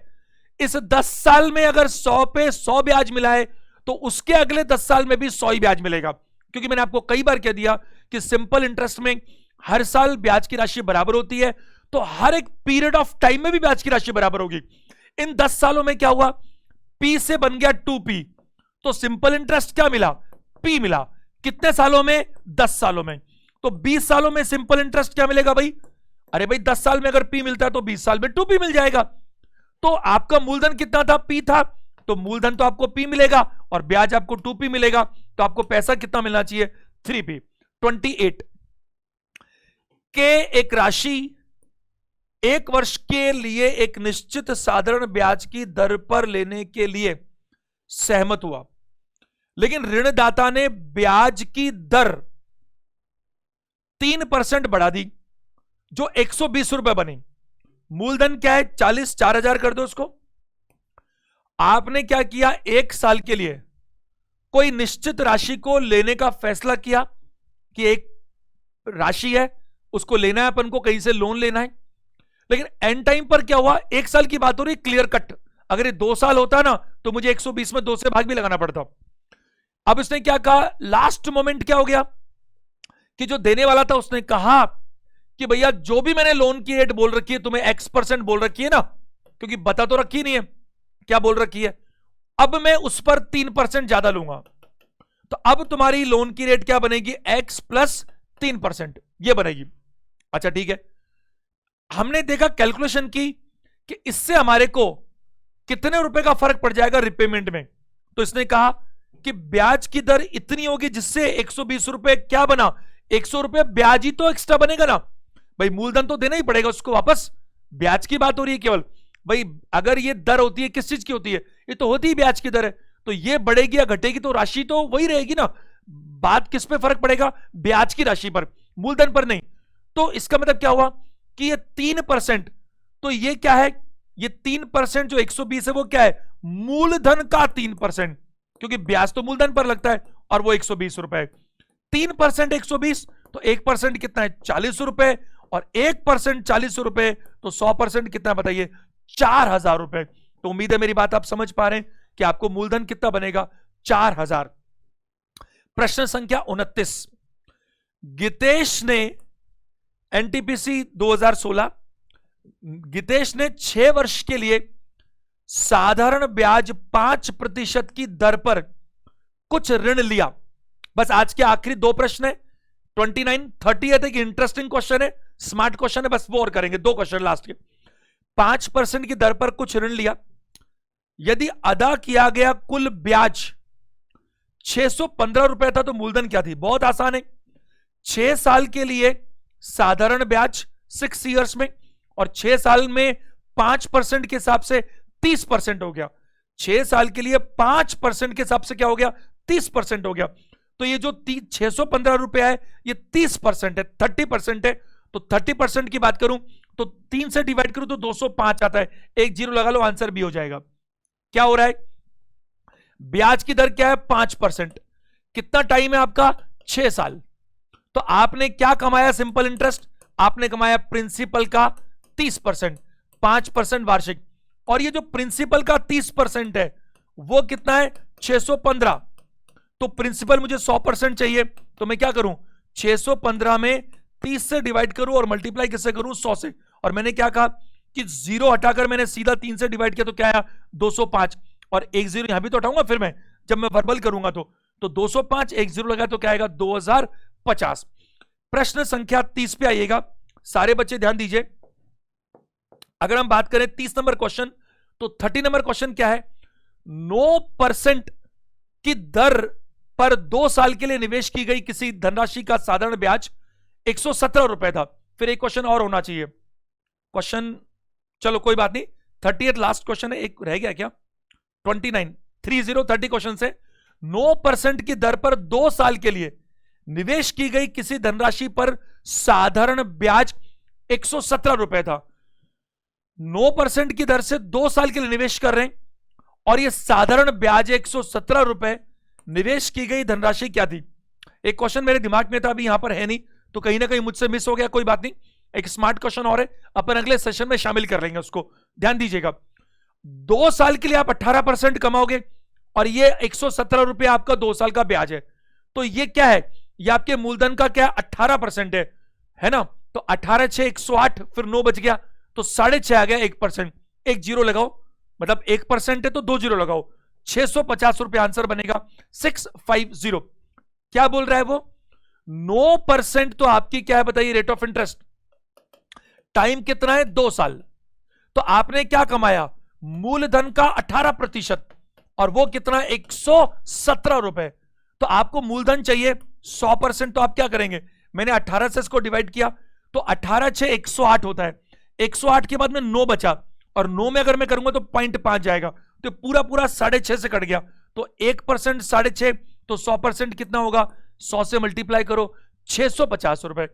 इस 10 साल में अगर 100 पे 100 ब्याज मिला है, तो उसके अगले 10 साल में भी 100 ही ब्याज मिलेगा। क्योंकि मैंने आपको कई बार कह दिया कि सिंपल इंटरेस्ट में हर साल ब्याज की राशि बराबर होती है, तो हर एक पीरियड ऑफ टाइम में भी ब्याज की राशि बराबर होगी। इन 10 सालों में क्या हुआ, P से बन गया 2P, तो सिंपल इंटरेस्ट क्या मिला, P मिला। कितने सालों में, 10 सालों में। तो 20 सालों में सिंपल इंटरेस्ट क्या मिलेगा भाई, अरे भाई 10 साल में अगर P मिलता है तो 20 साल में 2P मिल जाएगा। तो आपका मूलधन कितना था, P था, तो मूलधन तो आपको P मिलेगा और ब्याज आपको 2P मिलेगा। तो आपको पैसा कितना मिलना चाहिए, 3P। 28 के एक राशि 1 वर्ष के लिए एक निश्चित साधारण ब्याज की दर पर लेने के लिए सहमत हुआ, लेकिन ऋणदाता ने ब्याज की दर 3% बढ़ा दी, जो 120 रुपए बनी। मूलधन क्या है, 40, 4000 कर दो उसको। आपने क्या किया, 1 साल के लिए कोई निश्चित राशि को लेने का फैसला किया कि एक राशि है उसको लेना है, अपन को कहीं से लोन लेना है। लेकिन एंड टाइम पर क्या हुआ, 1 साल की बात हो रही, क्लियर कट। अगर ये 2 साल होता ना तो मुझे 120 में 2 से भाग भी लगाना पड़ता। अब इसने क्या कहा, लास्ट मोमेंट क्या हो गया कि जो देने वाला था उसने कहा कि भैया जो भी मैंने लोन की रेट बोल रखी है, तुम्हें X% बोल रखी है ना, क्योंकि बता तो रखी नहीं है क्या बोल रखी है, अब मैं उस पर 3% ज्यादा लूंगा। तो अब तुम्हारी लोन की रेट क्या बनेगी, X प्लस 3%, ये बनेगी। अच्छा ठीक है, हमने देखा कैलकुलेशन की कि इससे हमारे को कितने रुपए का फर्क पड़ जाएगा रिपेमेंट में। तो इसने कहा कि ब्याज की दर इतनी होगी जिससे 120 रुपए क्या बना, 100 रुपए ब्याज ही तो एक्स्ट्रा बनेगा ना भाई, मूलधन तो देना ही पड़ेगा उसको वापस। ब्याज की बात हो रही है केवल भाई, अगर ये दर होती है किस चीज की होती है, ये तो होती ही ब्याज की दर है। तो ये बढ़ेगी या घटेगी तो राशि तो वही रहेगी ना, बात किस पे फर्क पड़ेगा, ब्याज की राशि पर, मूलधन पर नहीं। तो इसका मतलब क्या हुआ कि ये 3%, तो ये क्या है, ये 3% जो 120 है वो क्या है, मूलधन का 3%, क्योंकि ब्याज तो मूलधन पर लगता है और वो 120 रुपए। 3% 120, तो 1% कितना है, 40 रुपए, और 1% 40 रुपए, तो 100% कितना बताइए, 4000 रुपए। तो उम्मीद है मेरी बात आप समझ पा रहे हैं कि आपको मूलधन कितना बनेगा, 4000। प्रश्न संख्या 29, गितेश ने एनटीपीसी 2016, गितेश ने 6 वर्ष के लिए साधारण ब्याज 5% की दर पर कुछ ऋण लिया। बस आज के आखिरी 2 प्रश्न है, 29, 30 है, कि इंटरेस्टिंग क्वेश्चन है, स्मार्ट क्वेश्चन है, बस वो और करेंगे 2 क्वेश्चन लास्ट के। 5% की दर पर कुछ ऋण लिया, यदि अदा किया गया कुल ब्याज 615 रुपए था तो मूलधन क्या थी, बहुत आसान है, 6 साल के लिए साधारण ब्याज 6 इयर्स में, और 6 साल में 5% के हिसाब से 30% हो गया, 6 साल के लिए 5% के हिसाब से क्या हो गया, 30% हो गया। तो ये जो 615 रुपए है ये 30% है, 30% है। तो 30% की बात करूं तो 3 से डिवाइड करूं तो 205 आता है, एक जीरो लगा लो, आंसर भी हो जाएगा। क्या हो रहा है, ब्याज की दर क्या है, 5%, कितना टाइम है आपका, 6 साल। तो आपने क्या कमाया, सिंपल इंटरेस्ट, आपने कमाया प्रिंसिपल का 30%, 5% वार्षिक, और ये जो प्रिंसिपल का 30% है वो कितना है, 615। तो प्रिंसिपल मुझे 100% चाहिए, तो मैं क्या करूं, 615 में 30 से डिवाइड करूं और मल्टीप्लाई किससे करूं, 100 से। और मैंने क्या कहा कि 0 हटाकर मैंने सीधा 3 से डिवाइड किया तो क्या आया, 205, और एक 0 यहां भी तो हटाऊंगा फिर मैं जब मैं वर्बल करूंगा। तो 205, एक 0 लगा तो क्या आएगा, 2050। प्रश्न संख्या 30 पे आइएगा, सारे बच्चे ध्यान दीजिए। अगर हम बात करें 30 नंबर क्वेश्चन, तो 30 नंबर क्वेश्चन क्या है, 9% की दर पर 2 साल के लिए निवेश की गई किसी धनराशि का साधारण ब्याज 117 था। फिर एक क्वेश्चन और होना चाहिए, क्वेश्चन, चलो कोई बात नहीं, 30th लास्ट क्वेश्चन है, एक रह गया क्या, 29, 30 क्वेश्चन से 9% की दर पर 2 साल के लिए निवेश की गई किसी धनराशि पर साधारण ब्याज 117 रुपए था। 9% की दर से 2 साल के लिए निवेश कर रहे हैं और यह साधारण ब्याज 117 रुपए। निवेश की गई धनराशि क्या थी? एक क्वेश्चन मेरे दिमाग में था, अभी यहां पर है नहीं, तो कहीं ना कहीं मुझसे मिस हो गया, कोई बात नहीं, एक स्मार्ट क्वेश्चन और है, अपन अगले सेशन में शामिल कर लेंगे उसको, ध्यान दीजिएगा। 2 साल के लिए आप 18% कमाओगे और ये 117 रुपए आपका 2 साल का ब्याज है, तो ये क्या है, ये आपके मूलधन का क्या 18% है ना। तो 18 6 108, फिर 9 बच गया तो 6.5 आ गया, 1%, एक जीरो लगाओ, मतलब 1% है तो 2 जीरो लगाओ, 650 रुपए आंसर बनेगा, 650। क्या बोल रहा है वो? 9% तो आपकी क्या है बताइए, रेट ऑफ इंटरेस्ट, टाइम कितना है 2 साल, तो आपने क्या कमाया, मूलधन का 18% और वो कितना 117 रुपए। तो आपको मूलधन चाहिए 100%, तो आप क्या करेंगे, मैंने 18 से इसको डिवाइड किया तो 18 6 108 होता है, 108 के बाद में 9 बचा और 9 में अगर मैं करूंगा तो 0.5 जाएगा, तो पूरा पूरा 6.5 से कट गया, तो 1% 6.5, तो 100% कितना होगा, 100 से मल्टीप्लाई करो, 650 रुपए।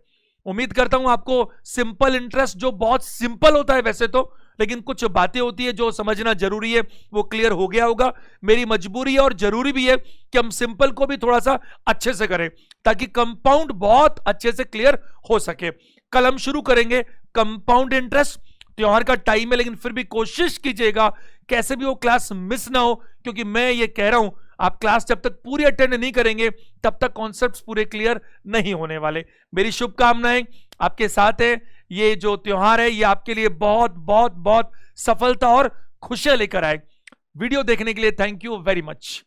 उम्मीद करता हूं आपको सिंपल इंटरेस्ट, जो बहुत सिंपल होता है वैसे तो, लेकिन कुछ बातें होती है जो समझना जरूरी है, वो क्लियर हो गया होगा। मेरी मजबूरी है और जरूरी भी है कि हम सिंपल को भी थोड़ा सा अच्छे से करें ताकि कंपाउंड बहुत अच्छे से क्लियर हो सके। कल हम शुरू करेंगे कंपाउंड इंटरेस्ट, त्योहार का टाइम है लेकिन फिर भी कोशिश कीजिएगा कैसे भी वो क्लास मिस ना हो, क्योंकि मैं ये कह रहा हूं आप क्लास जब तक पूरी अटेंड नहीं करेंगे तब तक कॉन्सेप्ट्स पूरे क्लियर नहीं होने वाले। मेरी शुभकामनाएं आपके साथ है, ये जो त्योहार है ये आपके लिए बहुत बहुत बहुत सफलता और खुशियां लेकर आए। वीडियो देखने के लिए थैंक यू वेरी मच।